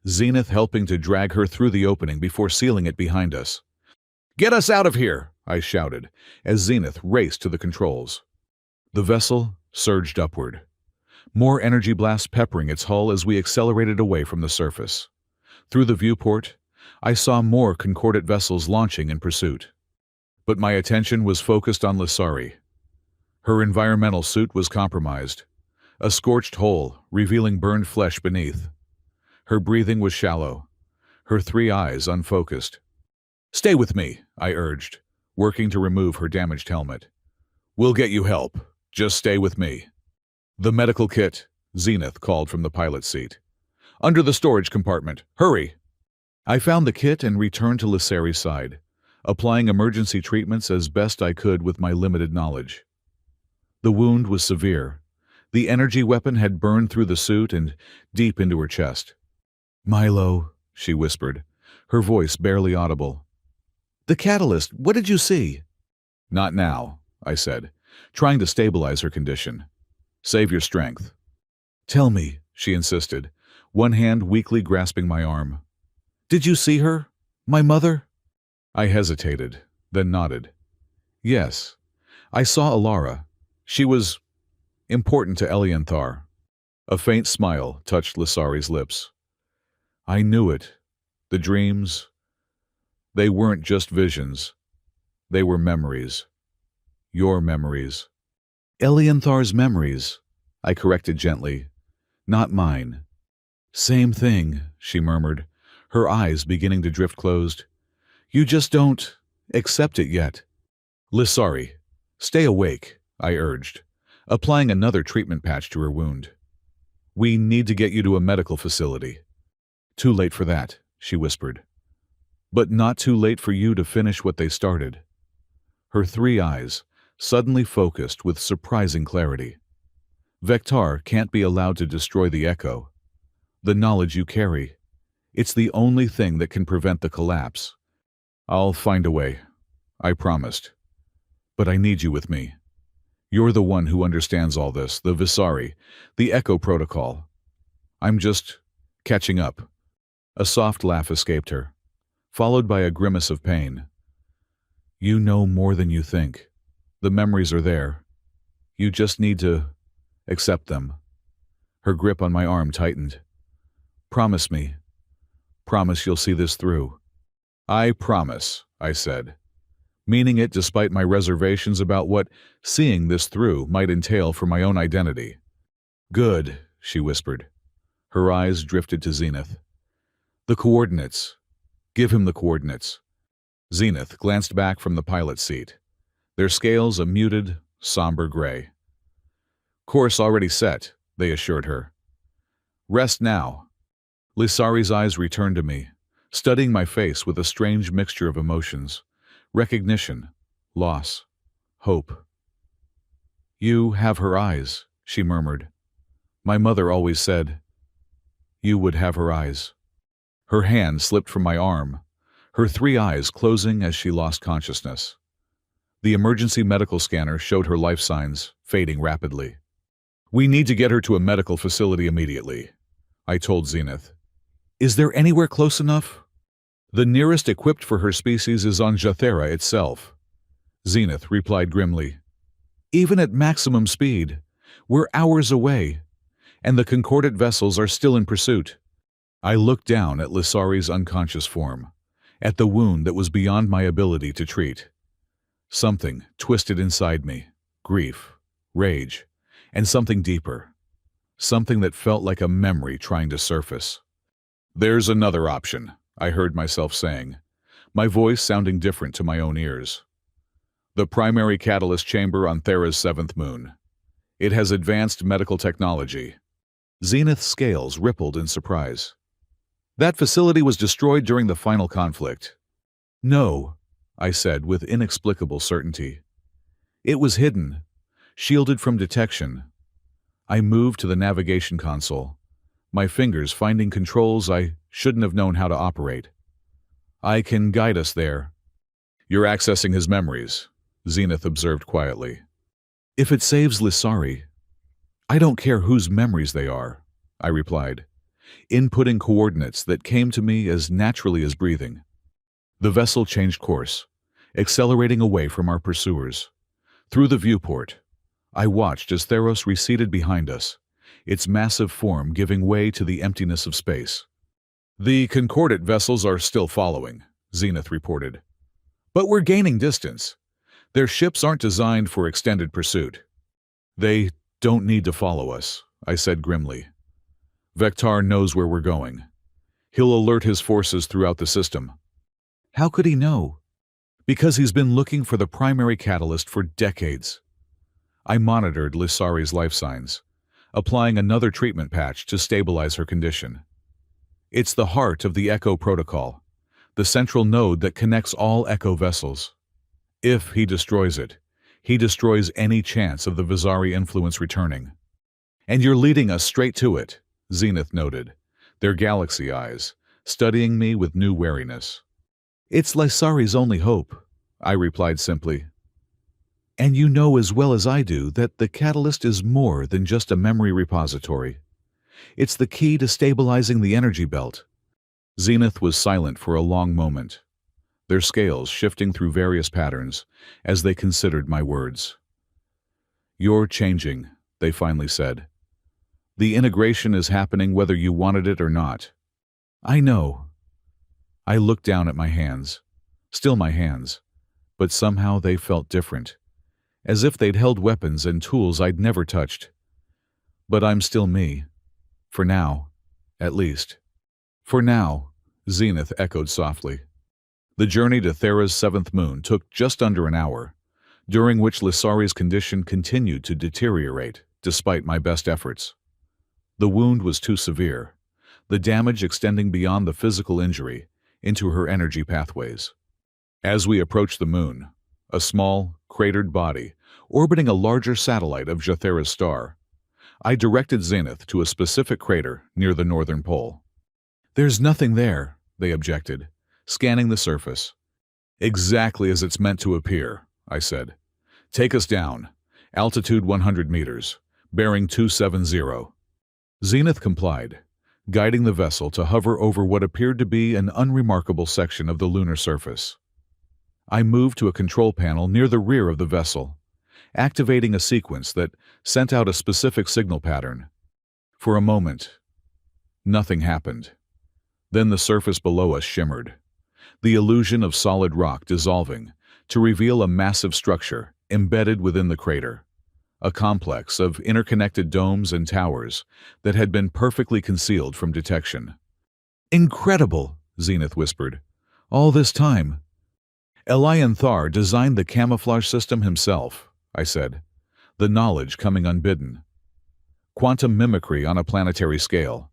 Speaker 1: Zenith helping to drag her through the opening before sealing it behind us. "Get us out of here!" I shouted, as Zenith raced to the controls. The vessel surged upward, more energy blasts peppering its hull as we accelerated away from the surface. Through the viewport, I saw more Concordat vessels launching in pursuit. But my attention was focused on Lissari. Her environmental suit was compromised, a scorched hole revealing burned flesh beneath. Her breathing was shallow, her three eyes unfocused. "Stay with me," I urged, working to remove her damaged helmet. "We'll get you help. Just stay with me." "The medical kit," Zenith called from the pilot's seat. "Under the storage compartment. Hurry!" I found the kit and returned to Lissari's side, applying emergency treatments as best I could with my limited knowledge. The wound was severe. The energy weapon had burned through the suit and deep into her chest. "Milo," she whispered, her voice barely audible. "The catalyst, what did you see?" "Not now," I said, trying to stabilize her condition. "Save your strength." "Tell me," she insisted, one hand weakly grasping my arm. "Did you see her? My mother?" I hesitated, then nodded. "Yes, I saw Alara. She was important to Elianthar." A faint smile touched Lissari's lips. "I knew it. The dreams, they weren't just visions. They were memories. Your memories." "Elianthar's memories," I corrected gently. "Not mine." "Same thing," she murmured, her eyes beginning to drift closed. "You just don't accept it yet." "Lissari, stay awake," I urged, applying another treatment patch to her wound. "We need to get you to a medical facility." "Too late for that," she whispered. "But not too late for you to finish what they started." Her three eyes suddenly focused with surprising clarity. "Vectar can't be allowed to destroy the Echo. The knowledge you carry, it's the only thing that can prevent the collapse. I'll find a way, I promised. But I need you with me. You're the one who understands all this, the Visari, the Echo Protocol. I'm just catching up." A soft laugh escaped her, followed by a grimace of pain. "You know more than you think. The memories are there. You just need to accept them." Her grip on my arm tightened. "Promise me. Promise you'll see this through." "I promise," I said, meaning it despite my reservations about what seeing this through might entail for my own identity. "Good," she whispered. Her eyes drifted to Zenith. "The coordinates. Give him the coordinates." Zenith glanced back from the pilot's seat, their scales a muted, somber gray. "Course already set," they assured her. "Rest now." Lissari's eyes returned to me, studying my face with a strange mixture of emotions. Recognition, loss, hope. "You have her eyes," she murmured. "My mother always said you would have her eyes." Her hand slipped from my arm, her three eyes closing as she lost consciousness. The emergency medical scanner showed her life signs, fading rapidly. "We need to get her to a medical facility immediately," I told Zenith. "Is there anywhere close enough?" "The nearest equipped for her species is on Jathera itself," Zenith replied grimly. "Even at maximum speed, we're hours away, and the Concordat vessels are still in pursuit." I looked down at Lissari's unconscious form, at the wound that was beyond my ability to treat. Something twisted inside me, grief, rage, and something deeper, something that felt like a memory trying to surface. "There's another option," I heard myself saying, my voice sounding different to my own ears. "The primary catalyst chamber on Thera's seventh moon. It has advanced medical technology." Zenith's scales rippled in surprise. "That facility was destroyed during the final conflict." "No," I said with inexplicable certainty. "It was hidden, shielded from detection." I moved to the navigation console, my fingers finding controls I shouldn't have known how to operate. "I can guide us there." "You're accessing his memories," Zenith observed quietly. "If it saves Lissari, I don't care whose memories they are," I replied, inputting coordinates that came to me as naturally as breathing. The vessel changed course, accelerating away from our pursuers. Through the viewport, I watched as Theros receded behind us, its massive form giving way to the emptiness of space. "The Concordate vessels are still following," Zenith reported. "But we're gaining distance. Their ships aren't designed for extended pursuit." "They don't need to follow us," I said grimly. "Vectar knows where we're going. He'll alert his forces throughout the system." "How could he know?" "Because he's been looking for the primary catalyst for decades." I monitored Lissari's life signs, applying another treatment patch to stabilize her condition. "It's the heart of the Echo protocol, the central node that connects all Echo vessels. If he destroys it, he destroys any chance of the Vizari influence returning." "And you're leading us straight to it," Zenith noted, their galaxy eyes studying me with new wariness. "It's Lysari's only hope," I replied simply. "And you know as well as I do that the catalyst is more than just a memory repository. It's the key to stabilizing the energy belt." Zenith was silent for a long moment, their scales shifting through various patterns as they considered my words. "You're changing," they finally said. "The integration is happening whether you wanted it or not." "I know." I looked down at my hands, still my hands, but somehow they felt different, as if they'd held weapons and tools I'd never touched. "But I'm still me. For now, at least." "For now," Zenith echoed softly. The journey to Thera's seventh moon took just under an hour, during which Lissari's condition continued to deteriorate despite my best efforts. The wound was too severe, the damage extending beyond the physical injury into her energy pathways. As we approached the moon, a small, cratered body orbiting a larger satellite of Jathera's star, I directed Zenith to a specific crater near the northern pole. "There's nothing there," they objected, scanning the surface. "Exactly as it's meant to appear," I said. "Take us down. Altitude 100 meters, bearing 270. Zenith complied, guiding the vessel to hover over what appeared to be an unremarkable section of the lunar surface. I moved to a control panel near the rear of the vessel, activating a sequence that sent out a specific signal pattern. For a moment, nothing happened. Then the surface below us shimmered, the illusion of solid rock dissolving to reveal a massive structure embedded within the crater, a complex of interconnected domes and towers that had been perfectly concealed from detection. "Incredible," Zenith whispered. "All this time." "Elian Thar designed the camouflage system himself," I said, the knowledge coming unbidden. "Quantum mimicry on a planetary scale.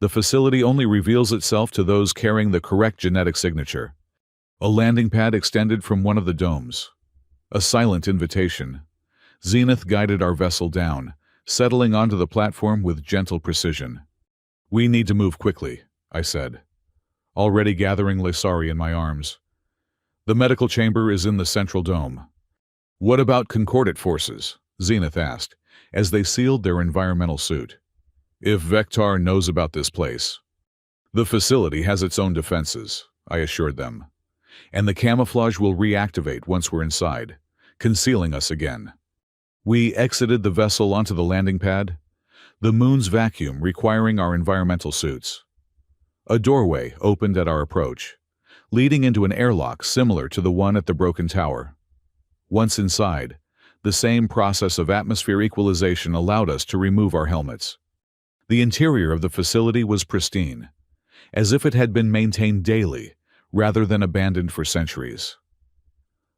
Speaker 1: The facility only reveals itself to those carrying the correct genetic signature." A landing pad extended from one of the domes. A silent invitation. Zenith guided our vessel down, settling onto the platform with gentle precision. "We need to move quickly," I said, already gathering Lysari in my arms. "The medical chamber is in the central dome." "What about Concordate forces?" Zenith asked, as they sealed their environmental suit. "If Vectar knows about this place." "The facility has its own defenses," I assured them. "And the camouflage will reactivate once we're inside, concealing us again." We exited the vessel onto the landing pad, the moon's vacuum requiring our environmental suits. A doorway opened at our approach, leading into an airlock similar to the one at the broken tower. Once inside, the same process of atmosphere equalization allowed us to remove our helmets. The interior of the facility was pristine, as if it had been maintained daily rather than abandoned for centuries.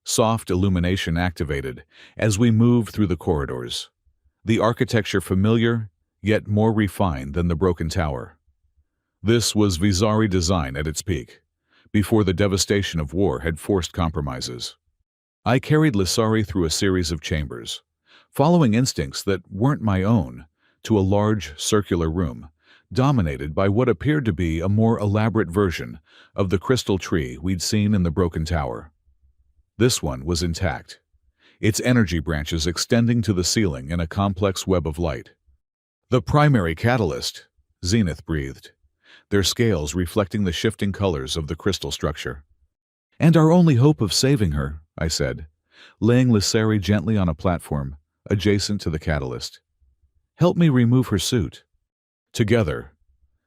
Speaker 1: Soft illumination activated as we moved through the corridors, the architecture familiar yet more refined than the broken tower. This was Visari design at its peak, before the devastation of war had forced compromises. I carried Lissari through a series of chambers, following instincts that weren't my own, to a large circular room, dominated by what appeared to be a more elaborate version of the crystal tree we'd seen in the broken tower. This one was intact, its energy branches extending to the ceiling in a complex web of light. "The primary catalyst," Zenith breathed, their scales reflecting the shifting colors of the crystal structure. "And our only hope of saving her," I said, laying Lissari gently on a platform adjacent to the catalyst. "Help me remove her suit." Together,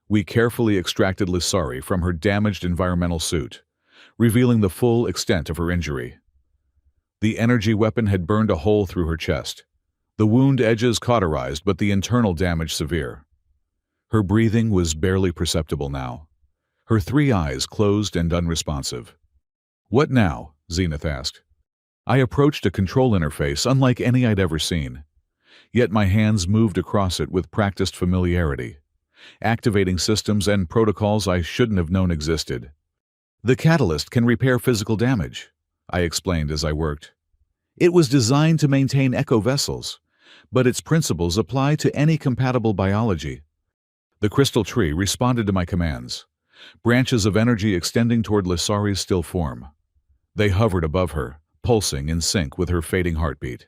Speaker 1: we carefully extracted Lissari from her damaged environmental suit, revealing the full extent of her injury. The energy weapon had burned a hole through her chest, the wound edges cauterized but the internal damage severe. Her breathing was barely perceptible now, her 3 eyes closed and unresponsive. "What now?" Zenith asked. I approached a control interface unlike any I'd ever seen, yet my hands moved across it with practiced familiarity, activating systems and protocols I shouldn't have known existed. "The catalyst can repair physical damage," I explained as I worked. "It was designed to maintain echo vessels, but its principles apply to any compatible biology." The crystal tree responded to my commands, branches of energy extending toward Lissari's still form. They hovered above her, pulsing in sync with her fading heartbeat.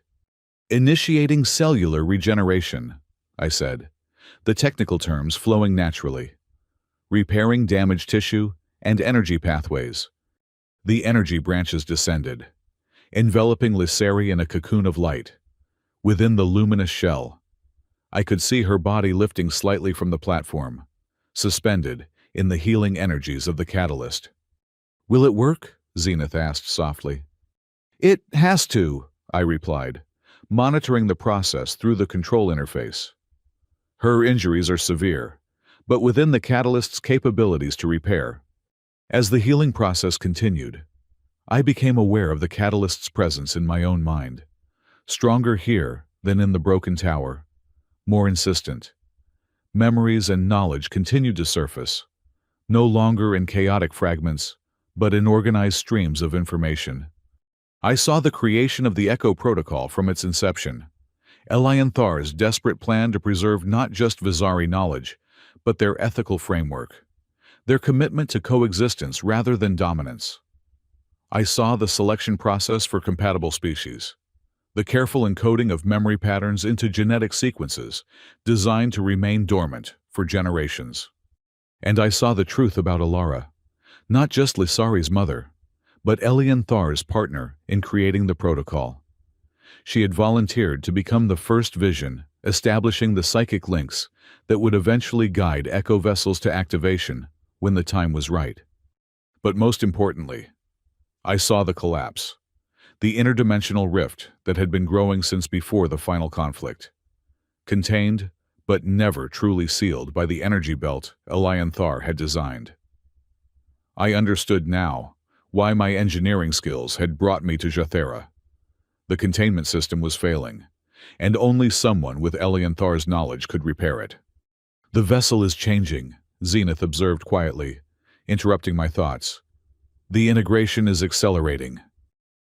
Speaker 1: "Initiating cellular regeneration," I said, the technical terms flowing naturally. "Repairing damaged tissue and energy pathways." The energy branches descended, enveloping Lissari in a cocoon of light. Within the luminous shell, I could see her body lifting slightly from the platform, suspended in the healing energies of the catalyst. "Will it work?" Zenith asked softly. "It has to," I replied, monitoring the process through the control interface. "Her injuries are severe, but within the catalyst's capabilities to repair." As the healing process continued, I became aware of the catalyst's presence in my own mind, stronger here than in the broken tower, more insistent. Memories and knowledge continued to surface, no longer in chaotic fragments, but in organized streams of information. I saw the creation of the Echo Protocol from its inception, Elianthar's desperate plan to preserve not just Visari knowledge, but their ethical framework, their commitment to coexistence rather than dominance. I saw the selection process for compatible species, the careful encoding of memory patterns into genetic sequences designed to remain dormant for generations. And I saw the truth about Alara, not just Lissari's mother, but Elianthar's partner in creating the protocol. She had volunteered to become the first vision, establishing the psychic links that would eventually guide echo vessels to activation when the time was right. But most importantly, I saw the collapse, the interdimensional rift that had been growing since before the final conflict, contained but never truly sealed by the energy belt Elianthar had designed. I understood now why my engineering skills had brought me to Jathera. The containment system was failing, and only someone with Elianthar's knowledge could repair it. "The vessel is changing," Zenith observed quietly, interrupting my thoughts. "The integration is accelerating."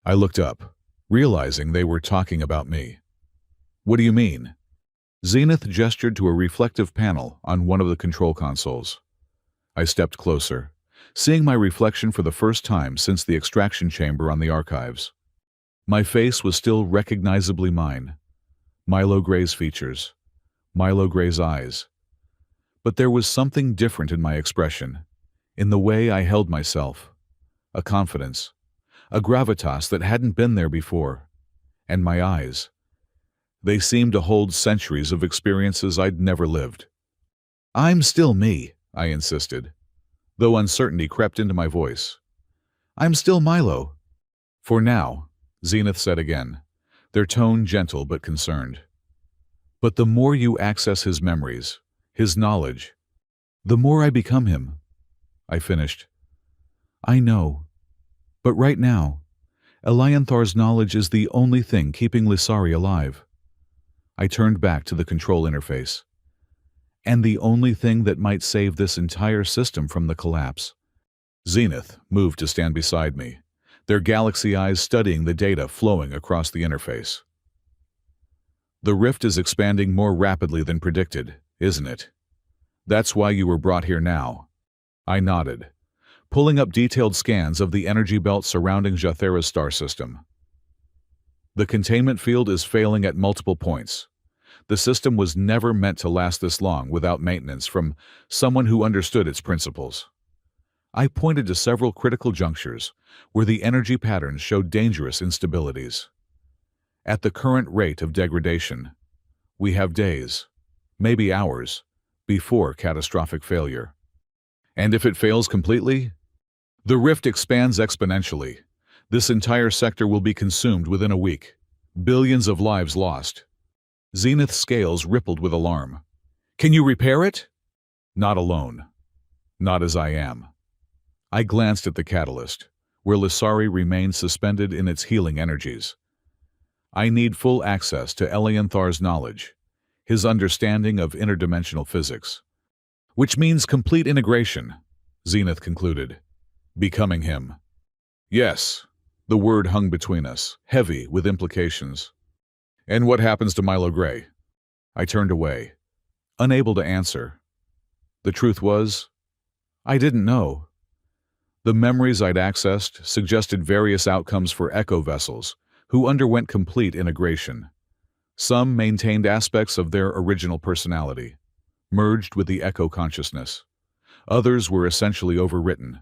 Speaker 1: I looked up, realizing they were talking about me. "What do you mean?" Zenith gestured to a reflective panel on one of the control consoles. I stepped closer, seeing my reflection for the first time since the extraction chamber on the archives. My face was still recognizably mine, Milo Gray's features, Milo Gray's eyes. But there was something different in my expression, in the way I held myself, a confidence, a gravitas that hadn't been there before, and my eyes. They seemed to hold centuries of experiences I'd never lived. "I'm still me," I insisted, though uncertainty crept into my voice. I'm still Milo. For now, Zenith said again, their tone gentle but concerned. But the more you access his memories, his knowledge, the more I become him. I finished. I know. But right now, Elianthar's knowledge is the only thing keeping Lissari alive. I turned back to the control interface. And the only thing that might save this entire system from the collapse. Zenith moved to stand beside me, their galaxy eyes studying the data flowing across the interface. The rift is expanding more rapidly than predicted, isn't it? That's why you were brought here now. I nodded, pulling up detailed scans of the energy belt surrounding Jathera's star system. The containment field is failing at multiple points. The system was never meant to last this long without maintenance from someone who understood its principles. I pointed to several critical junctures where the energy patterns showed dangerous instabilities. At the current rate of degradation, we have days, maybe hours, before catastrophic failure. And if it fails completely, the rift expands exponentially. This entire sector will be consumed within a week. Billions of lives lost. Zenith's scales rippled with alarm. Can you repair it? Not alone. Not as I am. I glanced at the catalyst, where Lissari remained suspended in its healing energies. I need full access to Elianthar's knowledge, his understanding of interdimensional physics. Which means complete integration, Zenith concluded. Becoming him. Yes, the word hung between us, heavy with implications. And what happens to Milo Gray? I turned away, unable to answer. The truth was, I didn't know. The memories I'd accessed suggested various outcomes for Echo vessels, who underwent complete integration. Some maintained aspects of their original personality, merged with the Echo consciousness. Others were essentially overwritten,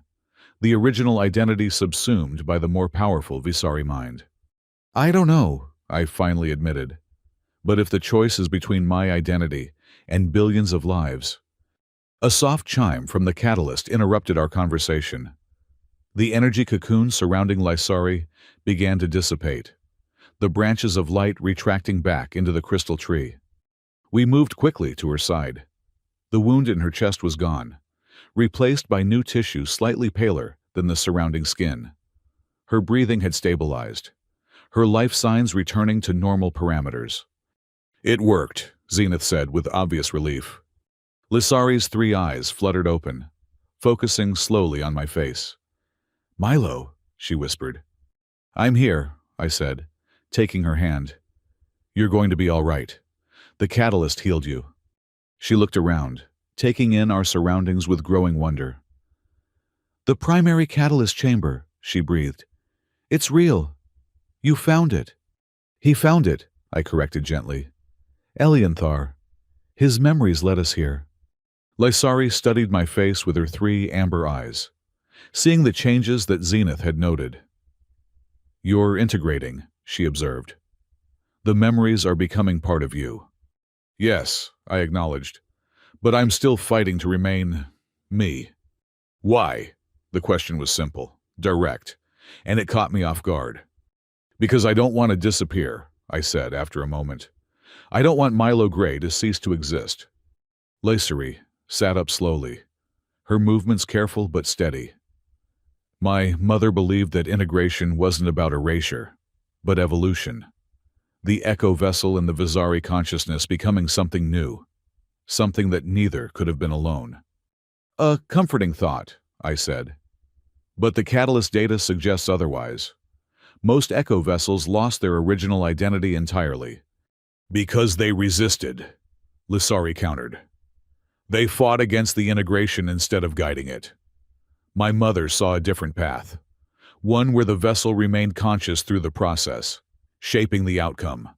Speaker 1: the original identity subsumed by the more powerful Visari mind. I don't know, I finally admitted. But if the choice is between my identity and billions of lives... A soft chime from the catalyst interrupted our conversation. The energy cocoon surrounding Lissari began to dissipate, the branches of light retracting back into the crystal tree. We moved quickly to her side. The wound in her chest was gone, replaced by new tissue slightly paler than the surrounding skin. Her breathing had stabilized, her life signs returning to normal parameters. It worked, Zenith said with obvious relief. Lissari's 3 eyes fluttered open, focusing slowly on my face. Milo, she whispered. I'm here, I said, taking her hand. You're going to be all right. The catalyst healed you. She looked around, taking in our surroundings with growing wonder. The primary catalyst chamber, she breathed. It's real. You found it. He found it, I corrected gently. Elianthar. His memories led us here. Lissari studied my face with her 3 amber eyes, seeing the changes that Zenith had noted. You're integrating, she observed. The memories are becoming part of you. Yes, I acknowledged, but I'm still fighting to remain me. Why? The question was simple, direct, and it caught me off guard. Because I don't want to disappear, I said after a moment. I don't want Milo Gray to cease to exist. Lissari sat up slowly, her movements careful but steady. My mother believed that integration wasn't about erasure, but evolution. The Echo vessel and the Visari consciousness becoming something new, something that neither could have been alone. A comforting thought, I said. But the catalyst data suggests otherwise. Most Echo vessels lost their original identity entirely. Because they resisted, Lissari countered. They fought against the integration instead of guiding it. My mother saw a different path, one where the vessel remained conscious through the process, shaping the outcome.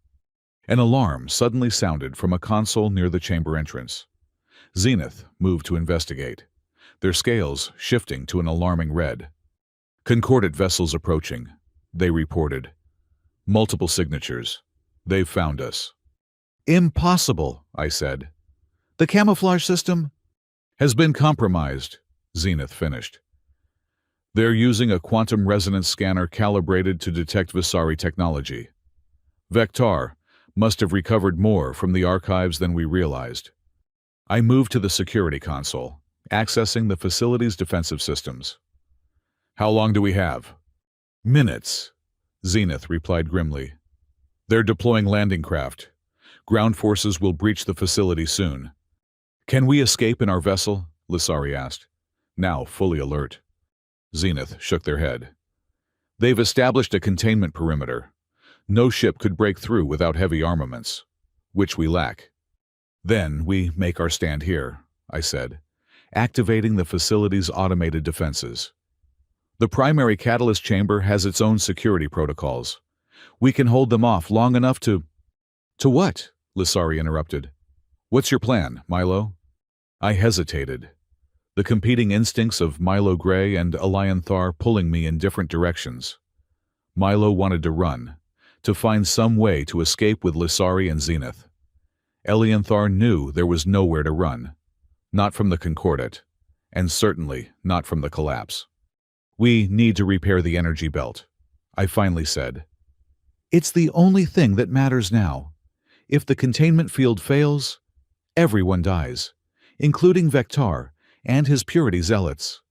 Speaker 1: An alarm suddenly sounded from a console near the chamber entrance. Zenith moved to investigate, their scales shifting to an alarming red. Concordant vessels approaching, they reported. Multiple signatures. They've found us. Impossible, I said. The camouflage system has been compromised, Zenith finished. They're using a quantum resonance scanner calibrated to detect Visari technology. Vector must have recovered more from the archives than we realized. I moved to the security console, accessing the facility's defensive systems. How long do we have? Minutes, Zenith replied grimly. They're deploying landing craft. Ground forces will breach the facility soon. Can we escape in our vessel? Lisari asked, now fully alert. Zenith shook their head. They've established a containment perimeter. No ship could break through without heavy armaments, which we lack. Then we make our stand here, I said, activating the facility's automated defenses. The primary catalyst chamber has its own security protocols. We can hold them off long enough to— To what? Lisari interrupted. What's your plan, Milo? I hesitated, the competing instincts of Milo Gray and Elianthar pulling me in different directions. Milo wanted to run, to find some way to escape with Lisari and Zenith. Elianthar knew there was nowhere to run, not from the Concordat, and certainly not from the collapse. We need to repair the energy belt, I finally said. It's the only thing that matters now. If the containment field fails, everyone dies, including Vector and his purity zealots.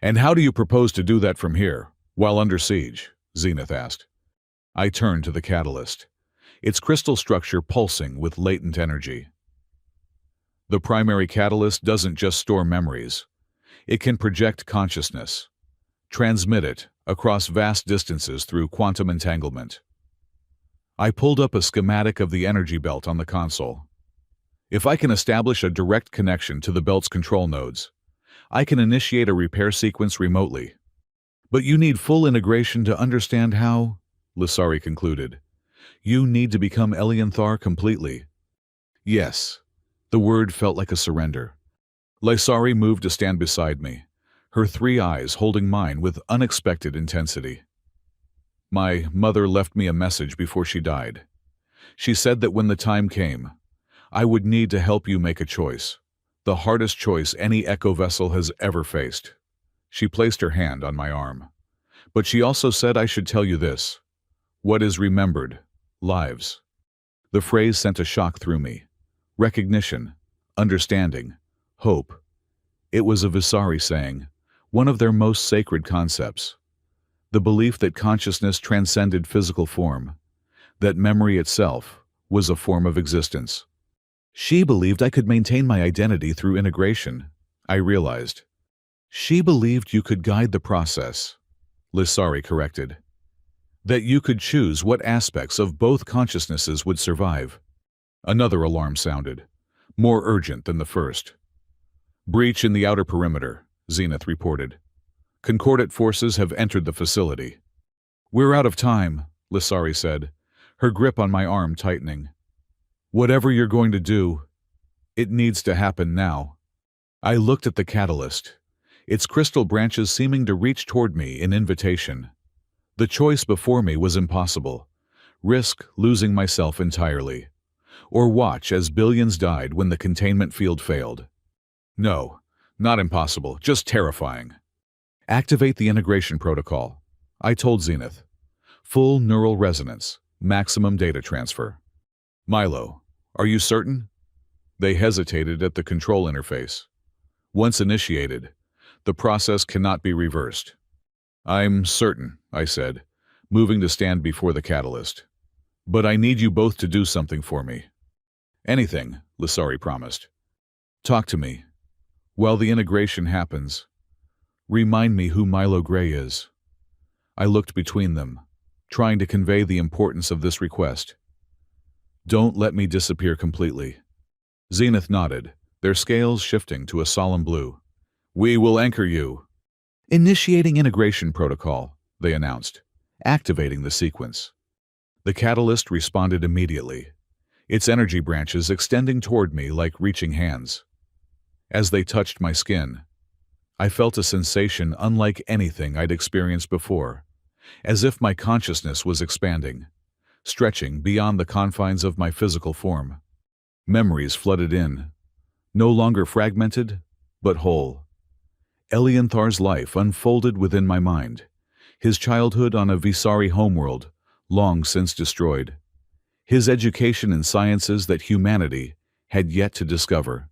Speaker 1: And how do you propose to do that from here, while under siege? Zenith asked. I turned to the catalyst, its crystal structure pulsing with latent energy. The primary catalyst doesn't just store memories. It can project consciousness, transmit it across vast distances through quantum entanglement. I pulled up a schematic of the energy belt on the console. If I can establish a direct connection to the belt's control nodes, I can initiate a repair sequence remotely. But you need full integration to understand how, Lisari concluded. You need to become Elianthar completely. Yes, the word felt like a surrender. Lisari moved to stand beside me, her three eyes holding mine with unexpected intensity. My mother left me a message before she died. She said that when the time came, I would need to help you make a choice, the hardest choice any Echo vessel has ever faced. She placed her hand on my arm. But she also said I should tell you this. What is remembered? Lives. The phrase sent a shock through me. Recognition, understanding, hope. It was a Visari saying, one of their most sacred concepts. The belief that consciousness transcended physical form, that memory itself was a form of existence. She believed I could maintain my identity through integration, I realized. She believed you could guide the process, Lisari corrected. That you could choose what aspects of both consciousnesses would survive. Another alarm sounded, more urgent than the first. Breach in the outer perimeter, Zenith reported. Concordat forces have entered the facility. We're out of time, Lisari said, her grip on my arm tightening. Whatever you're going to do, it needs to happen now. I looked at the catalyst, its crystal branches seeming to reach toward me in invitation. The choice before me was impossible. Risk losing myself entirely, or watch as billions died when the containment field failed. No, not impossible, just terrifying. Activate the integration protocol, I told Zenith. Full neural resonance, maximum data transfer. Milo, are you certain? They hesitated at the control interface. Once initiated, the process cannot be reversed. I'm certain, I said, moving to stand before the catalyst. But I need you both to do something for me. Anything, Lisari promised. Talk to me. While the integration happens, remind me who Milo Gray is. I looked between them, trying to convey the importance of this request. Don't let me disappear completely. Zenith nodded, their scales shifting to a solemn blue. We will anchor you. Initiating integration protocol, they announced, activating the sequence. The catalyst responded immediately, its energy branches extending toward me like reaching hands. As they touched my skin, I felt a sensation unlike anything I'd experienced before, as if my consciousness was expanding, stretching beyond the confines of my physical form. Memories flooded in, no longer fragmented, but whole. Elianthar's life unfolded within my mind, his childhood on a Visari homeworld, long since destroyed, his education in sciences that humanity had yet to discover,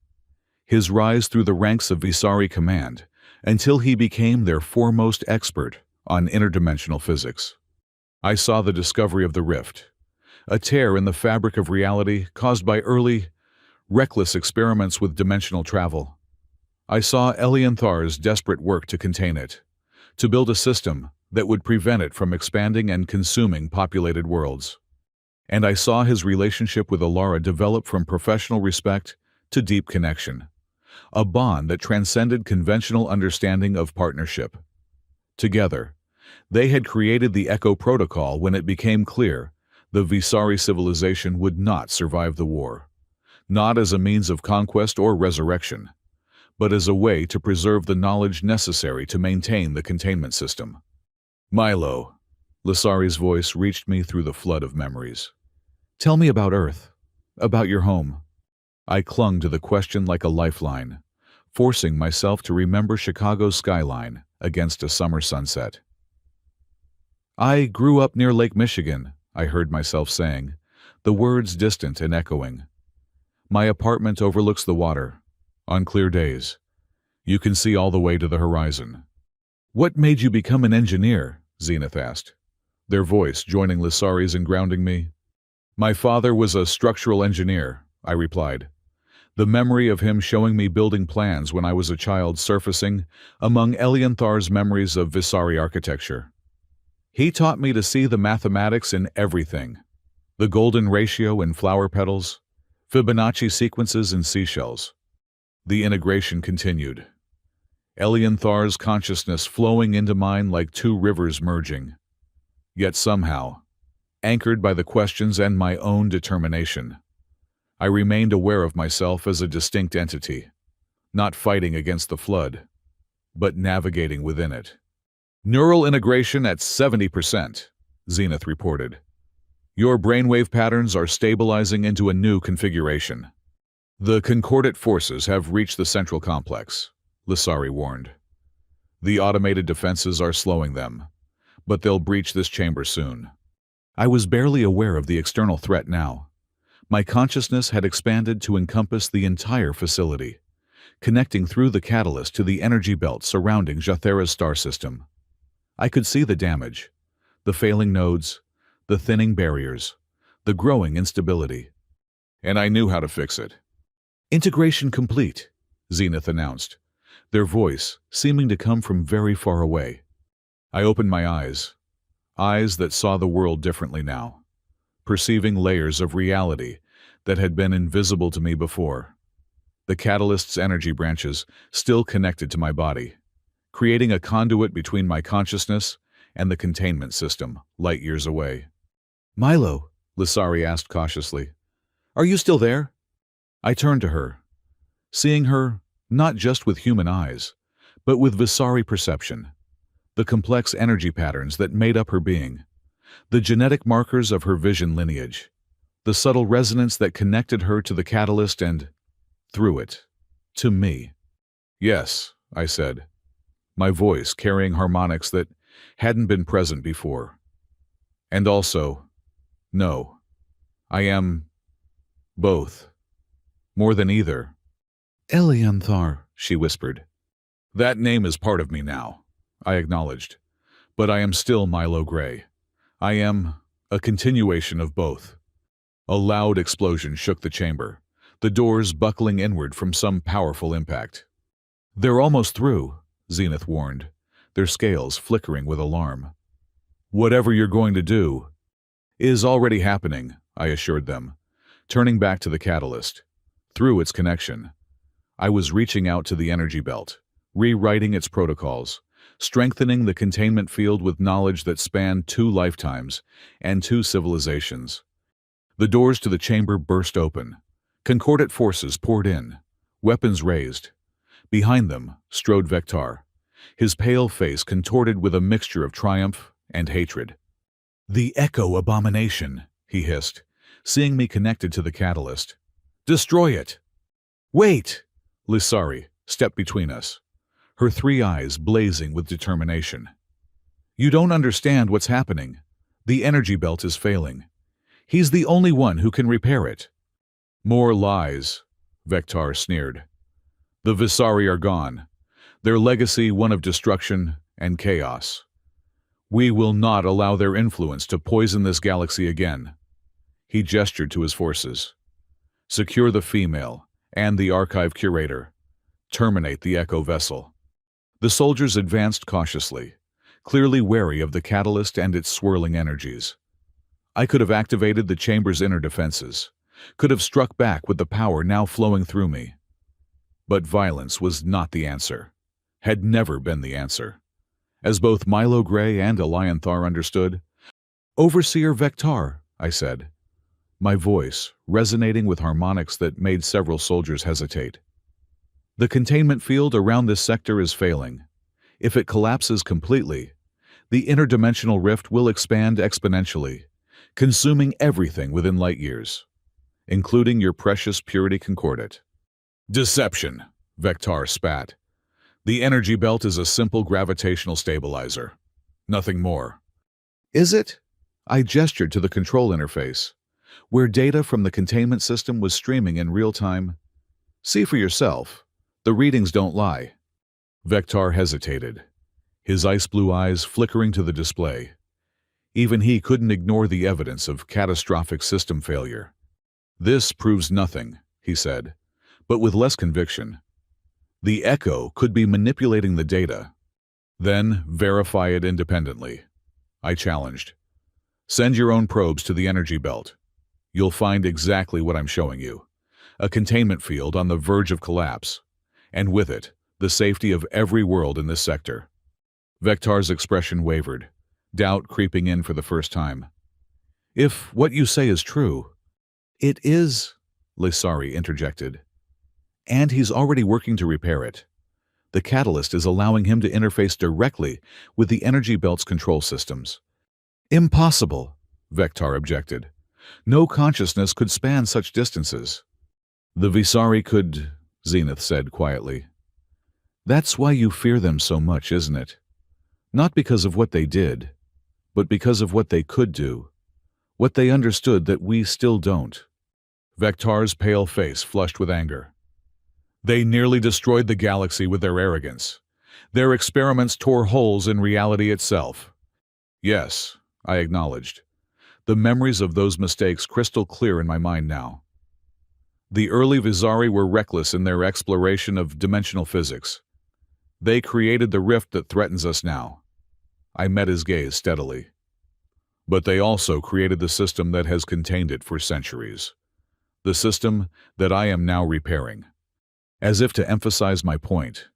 Speaker 1: his rise through the ranks of Visari Command until he became their foremost expert on interdimensional physics. I saw the discovery of the rift, a tear in the fabric of reality caused by early, reckless experiments with dimensional travel. I saw Elianthar's desperate work to contain it, to build a system that would prevent it from expanding and consuming populated worlds. And I saw his relationship with Alara develop from professional respect to deep connection, a bond that transcended conventional understanding of partnership. Together, they had created the Echo Protocol when it became clear the Visari civilization would not survive the war, not as a means of conquest or resurrection, but as a way to preserve the knowledge necessary to maintain the containment system. Milo, Lissari's voice reached me through the flood of memories. Tell me about Earth, about your home. I clung to the question like a lifeline, forcing myself to remember Chicago's skyline against a summer sunset. I grew up near Lake Michigan, I heard myself saying, the words distant and echoing. My apartment overlooks the water. On clear days, you can see all the way to the horizon. What made you become an engineer? Zenith asked, their voice joining Lissari's in grounding me. My father was a structural engineer, I replied, the memory of him showing me building plans when I was a child surfacing among Elianthar's memories of Visari architecture. He taught me to see the mathematics in everything, the golden ratio in flower petals, Fibonacci sequences in seashells. The integration continued, Elianthar's consciousness flowing into mine like two rivers merging. Yet somehow, anchored by the questions and my own determination, I remained aware of myself as a distinct entity, not fighting against the flood, but navigating within it. Neural integration at 70%, Zenith reported. Your brainwave patterns are stabilizing into a new configuration. The concordant forces have reached the central complex, Lissari warned. The automated defenses are slowing them, but they'll breach this chamber soon. I was barely aware of the external threat now. My consciousness had expanded to encompass the entire facility, connecting through the catalyst to the energy belt surrounding Jathera's star system. I could see the damage, the failing nodes, the thinning barriers, the growing instability. And I knew how to fix it. Integration complete, Zenith announced, their voice seeming to come from very far away. I opened my eyes that saw the world differently now, perceiving layers of reality that had been invisible to me before. The catalyst's energy branches still connected to my body, creating a conduit between my consciousness and the containment system, light years away. Milo, Lissari asked cautiously, are you still there? I turned to her, seeing her not just with human eyes, but with Visari perception, the complex energy patterns that made up her being, the genetic markers of her vision lineage, the subtle resonance that connected her to the catalyst and, through it, to me. Yes, I said, my voice carrying harmonics that hadn't been present before. And also, no, I am both, more than either. Elianthar, she whispered. That name is part of me now, I acknowledged, but I am still Milo Gray. I am a continuation of both. A loud explosion shook the chamber, the doors buckling inward from some powerful impact. They're almost through, Zenith warned, their scales flickering with alarm. Whatever you're going to do is already happening, I assured them, turning back to the catalyst. Through its connection, I was reaching out to the energy belt, rewriting its protocols, strengthening the containment field with knowledge that spanned 2 lifetimes and 2 civilizations. The doors to the chamber burst open. Concordant forces poured in, weapons raised. Behind them strode Vectar, his pale face contorted with a mixture of triumph and hatred. The Echo Abomination, he hissed, seeing me connected to the catalyst. Destroy it! Wait! Lissari stepped between us, her 3 eyes blazing with determination. "You don't understand what's happening. The energy belt is failing. He's the only one who can repair it." "More lies," Vectar sneered. "The Visari are gone, their legacy one of destruction and chaos. We will not allow their influence to poison this galaxy again." He gestured to his forces. "Secure the female and the archive curator. Terminate the Echo vessel." The soldiers advanced cautiously, clearly wary of the catalyst and its swirling energies. I could have activated the chamber's inner defenses, could have struck back with the power now flowing through me. But violence was not the answer, had never been the answer. As both Milo Gray and Alionthar understood, "Overseer Vectar," I said, my voice resonating with harmonics that made several soldiers hesitate. "The containment field around this sector is failing. If it collapses completely, the interdimensional rift will expand exponentially, consuming everything within light years, including your precious Purity Concordate." "Deception," Vectar spat. "The energy belt is a simple gravitational stabilizer. Nothing more." "Is it?" I gestured to the control interface, where data from the containment system was streaming in real time. "See for yourself. The readings don't lie." Vectar hesitated, his ice-blue eyes flickering to the display. Even he couldn't ignore the evidence of catastrophic system failure. "This proves nothing," he said, but with less conviction. "The Echo could be manipulating the data. Then verify it independently," I challenged. "Send your own probes to the energy belt. You'll find exactly what I'm showing you. A containment field on the verge of collapse, and with it, the safety of every world in this sector." Vectar's expression wavered, doubt creeping in for the first time. "If what you say is true—" "It is," Lisari interjected. "And he's already working to repair it. The catalyst is allowing him to interface directly with the energy belt's control systems." "Impossible," Vectar objected. "No consciousness could span such distances." "The Visari could," Zenith said quietly. "That's why you fear them so much, isn't it? Not because of what they did, but because of what they could do, what they understood that we still don't." Vectar's pale face flushed with anger. "They nearly destroyed the galaxy with their arrogance. Their experiments tore holes in reality itself." "Yes," I acknowledged, the memories of those mistakes crystal clear in my mind now. "The early Visari were reckless in their exploration of dimensional physics. They created the rift that threatens us now." I met his gaze steadily. "But they also created the system that has contained it for centuries. The system that I am now repairing." As if to emphasize my point,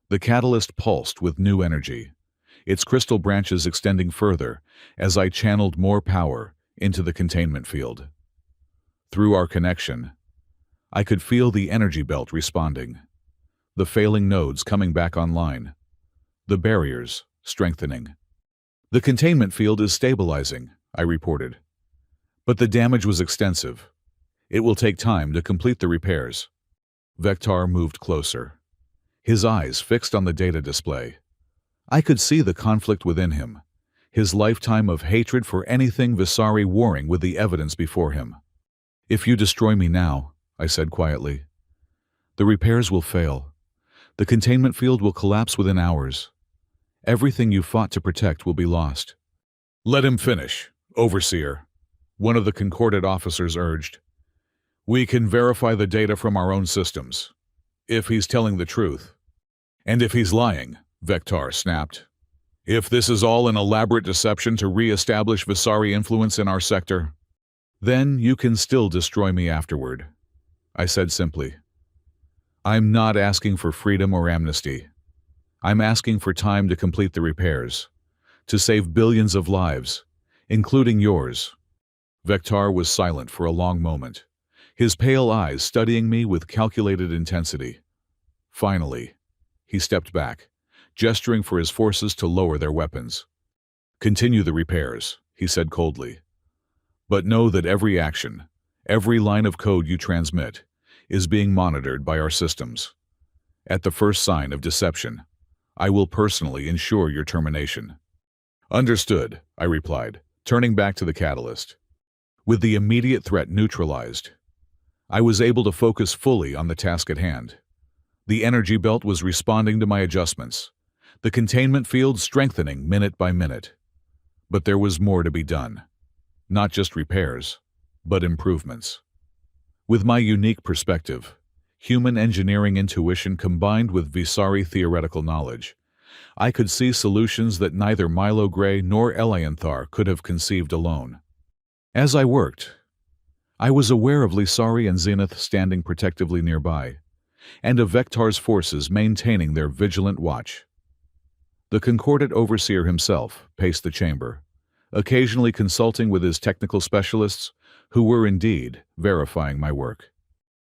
Speaker 1: the catalyst pulsed with new energy, its crystal branches extending further as I channeled more power into the containment field. Through our connection, I could feel the energy belt responding, the failing nodes coming back online, the barriers strengthening. "The containment field is stabilizing," I reported. "But the damage was extensive. It will take time to complete the repairs." Vectar moved closer, his eyes fixed on the data display. I could see the conflict within him, his lifetime of hatred for anything Visari warring with the evidence before him. "If you destroy me now," I said quietly, "the repairs will fail. The containment field will collapse within hours. Everything you fought to protect will be lost." "Let him finish, Overseer," one of the Concordate officers urged. "We can verify the data from our own systems, if he's telling the truth." "And if he's lying," Vectar snapped. "If this is all an elaborate deception to re-establish Visari influence in our sector, then you can still destroy me afterward," I said simply. "I'm not asking for freedom or amnesty. I'm asking for time to complete the repairs, to save billions of lives, including yours." Vectar was silent for a long moment, his pale eyes studying me with calculated intensity. Finally, he stepped back, gesturing for his forces to lower their weapons. "Continue the repairs," he said coldly. "But know that every action, every line of code you transmit, is being monitored by our systems. At the first sign of deception, I will personally ensure your termination. Understood, I replied, turning back to the catalyst. With the immediate threat neutralized, I was able to focus fully on the task at hand. The energy belt was responding to my adjustments, the containment field strengthening minute by minute. But there was more to be done. Not just repairs, but improvements. With my unique perspective, human engineering intuition combined with Visari theoretical knowledge, I could see solutions that neither Milo Gray nor Elianthar could have conceived alone. As I worked, I was aware of Lisari and Zenith standing protectively nearby, and of Vektar's forces maintaining their vigilant watch. The Concordate Overseer himself paced the chamber, occasionally consulting with his technical specialists, who were indeed verifying my work.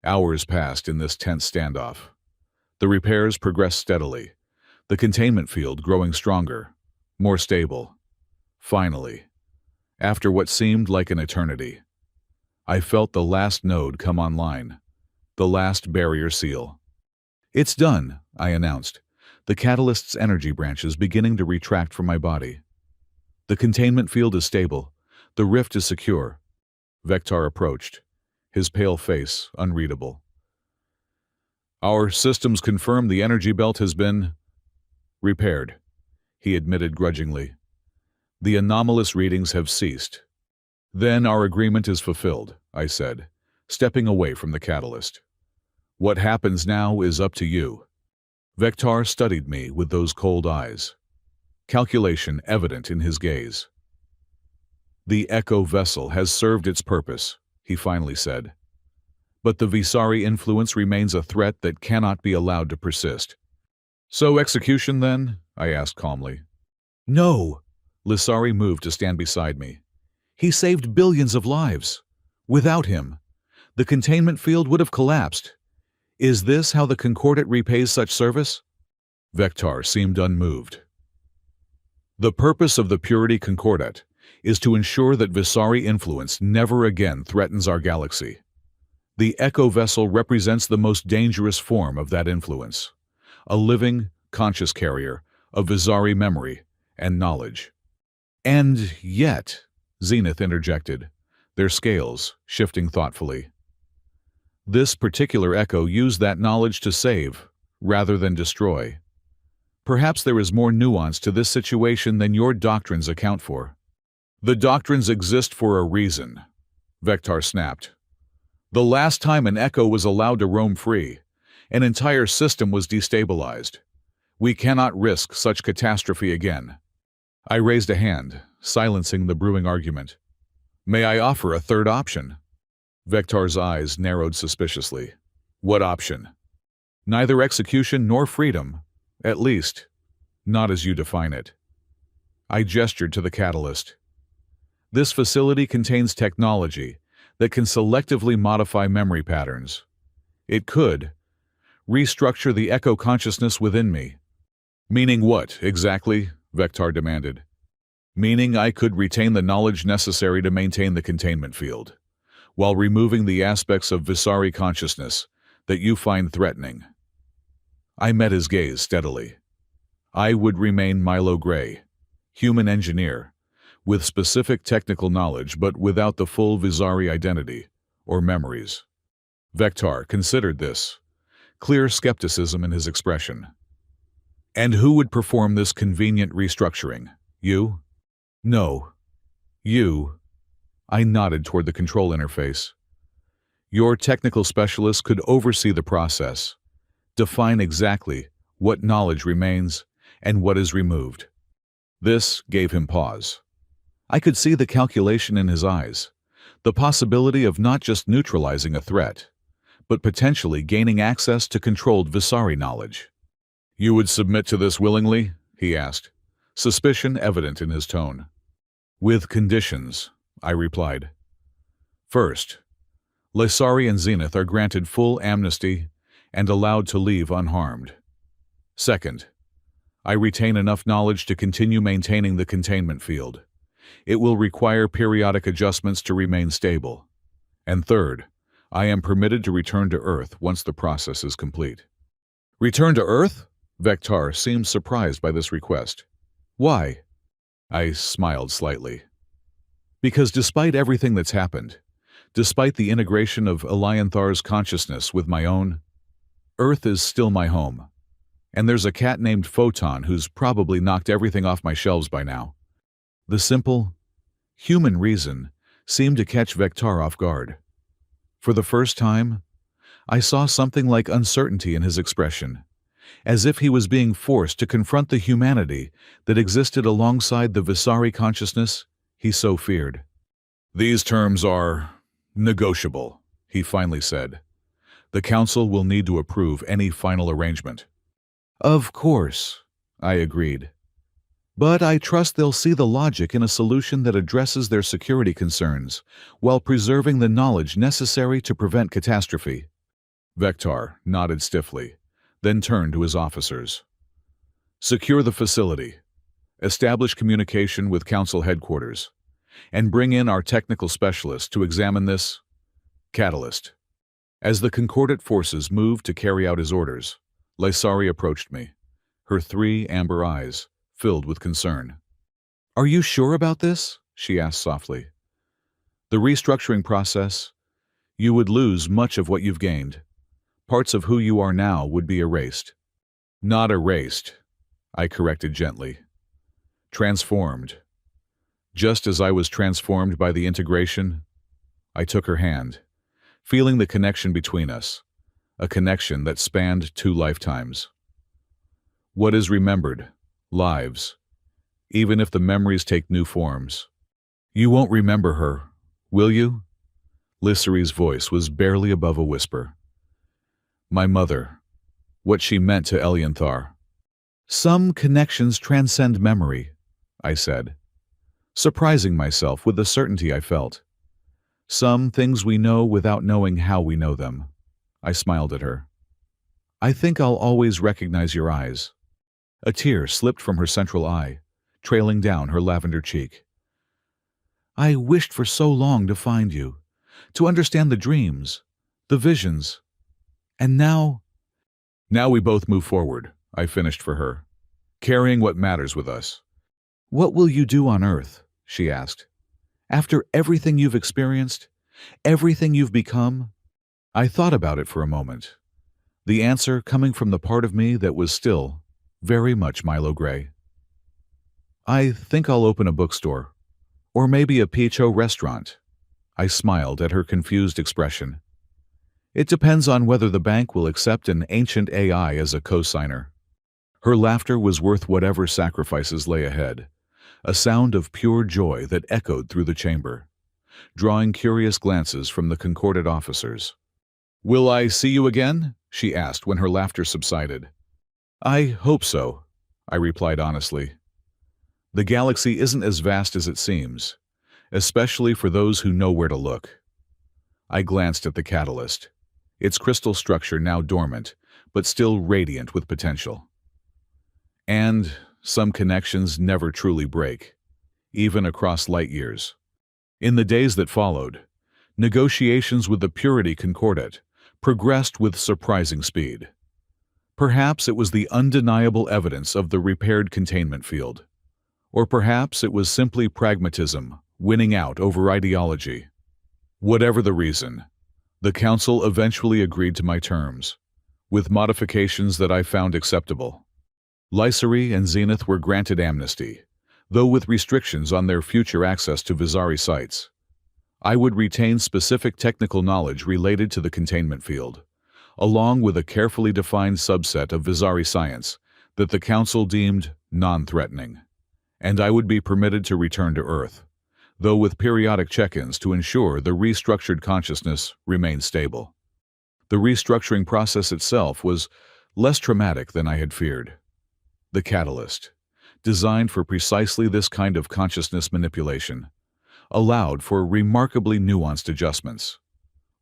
Speaker 1: Hours passed in this tense standoff. The repairs progressed steadily, the containment field growing stronger, more stable. Finally, after what seemed like an eternity, I felt the last node come online, the last barrier seal. "It's done," I announced, the catalyst's energy branches beginning to retract from my body. "The containment field is stable. The rift is secure." Vektar approached, his pale face unreadable. "Our systems confirm the energy belt has been repaired," he admitted grudgingly. "The anomalous readings have ceased." "Then our agreement is fulfilled," I said, stepping away from the catalyst. "What happens now is up to you." Vektar studied me with those cold eyes, calculation evident in his gaze. "The Echo vessel has served its purpose," he finally said. "But the Visari influence remains a threat that cannot be allowed to persist." "So execution, then?" I asked calmly. "No!" Lisari moved to stand beside me. "He saved billions of lives. Without him, the containment field would have collapsed. Is this how the Concordate repays such service?" Vektar seemed unmoved. "The purpose of the Purity Concordate is to ensure that Visari influence never again threatens our galaxy. The Echo vessel represents the most dangerous form of that influence, a living, conscious carrier of Visari memory and knowledge." "And yet," Zenith interjected, their scales shifting thoughtfully, "this particular Echo used that knowledge to save, rather than destroy. Perhaps there is more nuance to this situation than your doctrines account for." "The doctrines exist for a reason," Vektar snapped. "The last time an Echo was allowed to roam free, an entire system was destabilized. We cannot risk such catastrophe again." I raised a hand, silencing the brewing argument. "May I offer a third option?" Vektar's eyes narrowed suspiciously. "What option?" "Neither execution nor freedom, at least, not as you define it." I gestured to the catalyst. "This facility contains technology that can selectively modify memory patterns. It could restructure the Echo consciousness within me." "Meaning what, exactly?" Vektar demanded. "Meaning I could retain the knowledge necessary to maintain the containment field, while removing the aspects of Visari consciousness that you find threatening." I met his gaze steadily. I would remain Milo Gray, human engineer, with specific technical knowledge but without the full Visari identity or memories. Vektar considered this, clear skepticism in his expression. "And who would perform this convenient restructuring? You?" "No. You." I nodded toward the control interface. "Your technical specialist could oversee the process, define exactly what knowledge remains and what is removed." This gave him pause. I could see the calculation in his eyes, the possibility of not just neutralizing a threat, but potentially gaining access to controlled Visari knowledge. "You would submit to this willingly?" he asked, suspicion evident in his tone. "With conditions," I replied. "First, Lisari and Zenith are granted full amnesty and allowed to leave unharmed. Second, I retain enough knowledge to continue maintaining the containment field. It will require periodic adjustments to remain stable. And third, I am permitted to return to Earth once the process is complete." Return to Earth? Vectar seemed surprised by this request. Why? I smiled slightly. Because despite everything that's happened, despite the integration of Elianthar's consciousness with my own, Earth is still my home. And there's a cat named Photon who's probably knocked everything off my shelves by now. The simple, human reason seemed to catch Vectar off guard. For the first time, I saw something like uncertainty in his expression, as if he was being forced to confront the humanity that existed alongside the Visari consciousness he so feared. These terms are negotiable, he finally said. The Council will need to approve any final arrangement. Of course, I agreed. But I trust they'll see the logic in a solution that addresses their security concerns while preserving the knowledge necessary to prevent catastrophe. Vectar nodded stiffly, then turned to his officers. Secure the facility, establish communication with Council headquarters, and bring in our technical specialists to examine this catalyst. As the concordant forces moved to carry out his orders, Lysari approached me, her 3 amber eyes filled with concern. Are you sure about this? She asked softly. The restructuring process, you would lose much of what you've gained. Parts of who you are now would be erased. Not erased, I corrected gently. Transformed. Just as I was transformed by the integration, I took her hand, feeling the connection between us, a connection that spanned 2 lifetimes. What is remembered, lives, even if the memories take new forms. You won't remember her, will you? Lysari's voice was barely above a whisper. My mother, what she meant to Elianthar. Some connections transcend memory, I said, surprising myself with the certainty I felt. Some things we know without knowing how we know them. I smiled at her. I think I'll always recognize your eyes. A tear slipped from her central eye, trailing down her lavender cheek. I wished for so long to find you, to understand the dreams, the visions. And now we both move forward, I finished for her, carrying what matters with us. What will you do on Earth? She asked. After everything you've experienced, everything you've become? I thought about it for a moment, the answer coming from the part of me that was still very much Milo Gray. I think I'll open a bookstore, or maybe a Picho restaurant. I smiled at her confused expression. It depends on whether the bank will accept an ancient AI as a co-signer. Her laughter was worth whatever sacrifices lay ahead, a sound of pure joy that echoed through the chamber, drawing curious glances from the concordant officers. Will I see you again? She asked when her laughter subsided. I hope so, I replied honestly. The galaxy isn't as vast as it seems, especially for those who know where to look. I glanced at the catalyst, its crystal structure now dormant, but still radiant with potential. And some connections never truly break, even across light years. In the days that followed, negotiations with the Purity Concordat progressed with surprising speed. Perhaps it was the undeniable evidence of the repaired containment field. Or perhaps it was simply pragmatism winning out over ideology. Whatever the reason, the Council eventually agreed to my terms, with modifications that I found acceptable. Lysari and Zenith were granted amnesty, though with restrictions on their future access to Visari sites. I would retain specific technical knowledge related to the containment field, along with a carefully defined subset of Visari science that the Council deemed non-threatening. And I would be permitted to return to Earth, though with periodic check-ins to ensure the restructured consciousness remained stable. The restructuring process itself was less traumatic than I had feared. The catalyst, designed for precisely this kind of consciousness manipulation, allowed for remarkably nuanced adjustments.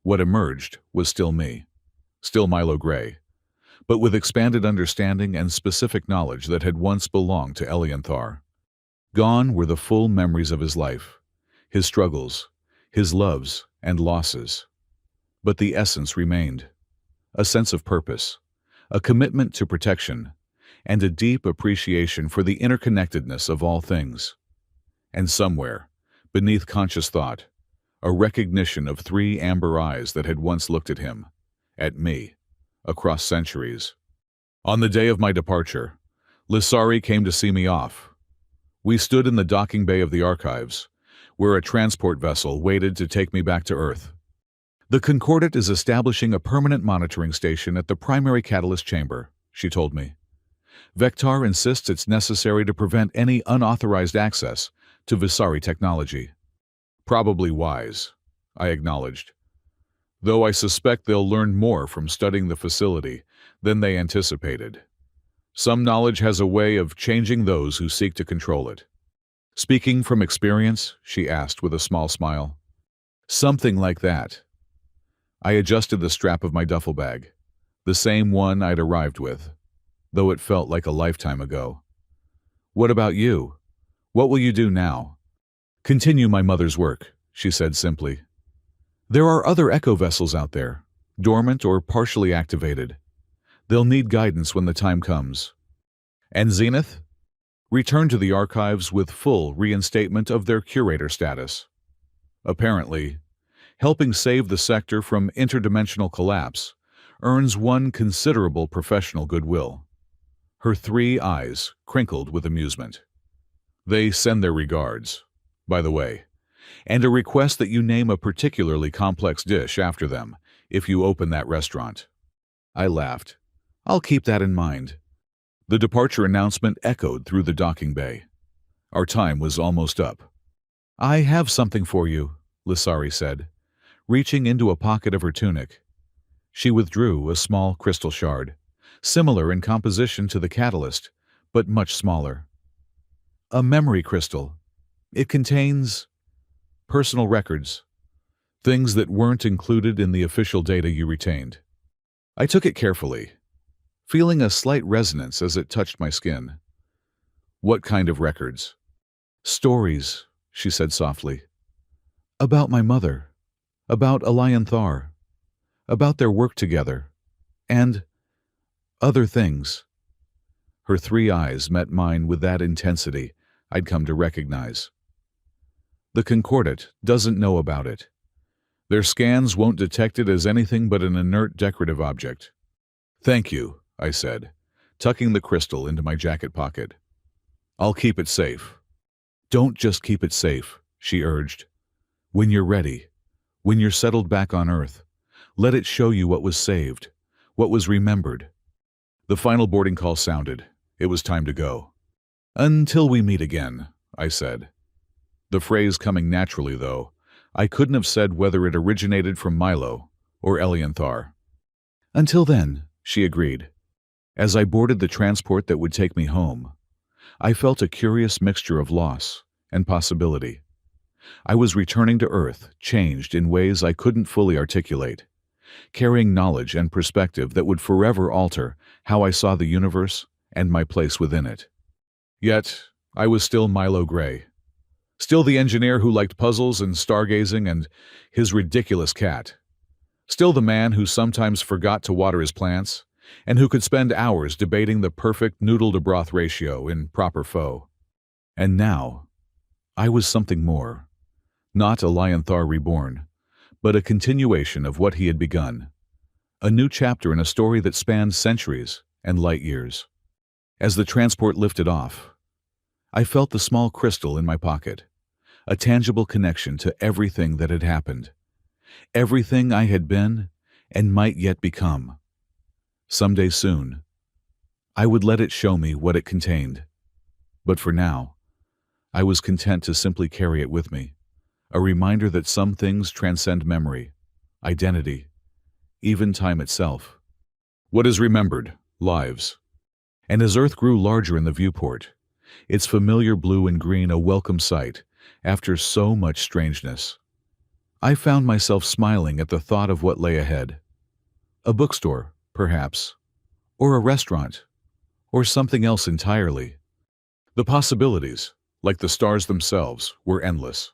Speaker 1: What emerged was still me, still Milo Gray, but with expanded understanding and specific knowledge that had once belonged to Elianthar. Gone were the full memories of his life, his struggles, his loves and losses. But the essence remained, a sense of purpose, a commitment to protection, and a deep appreciation for the interconnectedness of all things. And somewhere, beneath conscious thought, a recognition of three amber eyes that had once looked at him, at me, across centuries. On the day of my departure, Lissari came to see me off. We stood in the docking bay of the archives, where a transport vessel waited to take me back to Earth. The Concordat is establishing a permanent monitoring station at the primary catalyst chamber, she told me. Vectar insists it's necessary to prevent any unauthorized access to Visari technology. Probably wise, I acknowledged. Though I suspect they'll learn more from studying the facility than they anticipated. Some knowledge has a way of changing those who seek to control it. Speaking from experience, she asked with a small smile. Something like that. I adjusted the strap of my duffel bag, the same one I'd arrived with, though it felt like a lifetime ago. What about you? What will you do now? Continue my mother's work, she said simply. There are other echo vessels out there, dormant or partially activated. They'll need guidance when the time comes. And Zenith? Return to the archives with full reinstatement of their curator status. Apparently, helping save the sector from interdimensional collapse earns one considerable professional goodwill. Her three eyes crinkled with amusement. They send their regards, by the way, and a request that you name a particularly complex dish after them if you open that restaurant. I laughed. I'll keep that in mind. The departure announcement echoed through the docking bay. Our time was almost up. I have something for you, Lissari said, reaching into a pocket of her tunic. She withdrew a small crystal shard, similar in composition to the catalyst, but much smaller. A memory crystal. It contains personal records, things that weren't included in the official data you retained. I took it carefully, feeling a slight resonance as it touched my skin. What kind of records? Stories, she said softly. About my mother, about Alian Thar, about their work together, and other things. Her three eyes met mine with that intensity I'd come to recognize. The Concordat doesn't know about it. Their scans won't detect it as anything but an inert decorative object. Thank you, I said, tucking the crystal into my jacket pocket. I'll keep it safe. Don't just keep it safe, she urged. When you're ready, when you're settled back on Earth, let it show you what was saved, what was remembered. The final boarding call sounded. It was time to go. Until we meet again, I said. The phrase coming naturally, though, I couldn't have said whether it originated from Milo or Elianthar. Until then, she agreed. As I boarded the transport that would take me home, I felt a curious mixture of loss and possibility. I was returning to Earth, changed in ways I couldn't fully articulate, carrying knowledge and perspective that would forever alter how I saw the universe and my place within it. Yet, I was still Milo Gray. Still the engineer who liked puzzles and stargazing and his ridiculous cat. Still the man who sometimes forgot to water his plants and who could spend hours debating the perfect noodle-to-broth ratio in proper pho. And now, I was something more. Not a Lionthar reborn, but a continuation of what he had begun. A new chapter in a story that spanned centuries and light years. As the transport lifted off, I felt the small crystal in my pocket, a tangible connection to everything that had happened, everything I had been and might yet become. Someday soon, I would let it show me what it contained. But for now, I was content to simply carry it with me, a reminder that some things transcend memory, identity, even time itself. What is remembered? Lives. And as Earth grew larger in the viewport, its familiar blue and green a welcome sight after so much strangeness, I found myself smiling at the thought of what lay ahead. A bookstore, perhaps, or a restaurant, or something else entirely. The possibilities, like the stars themselves, were endless.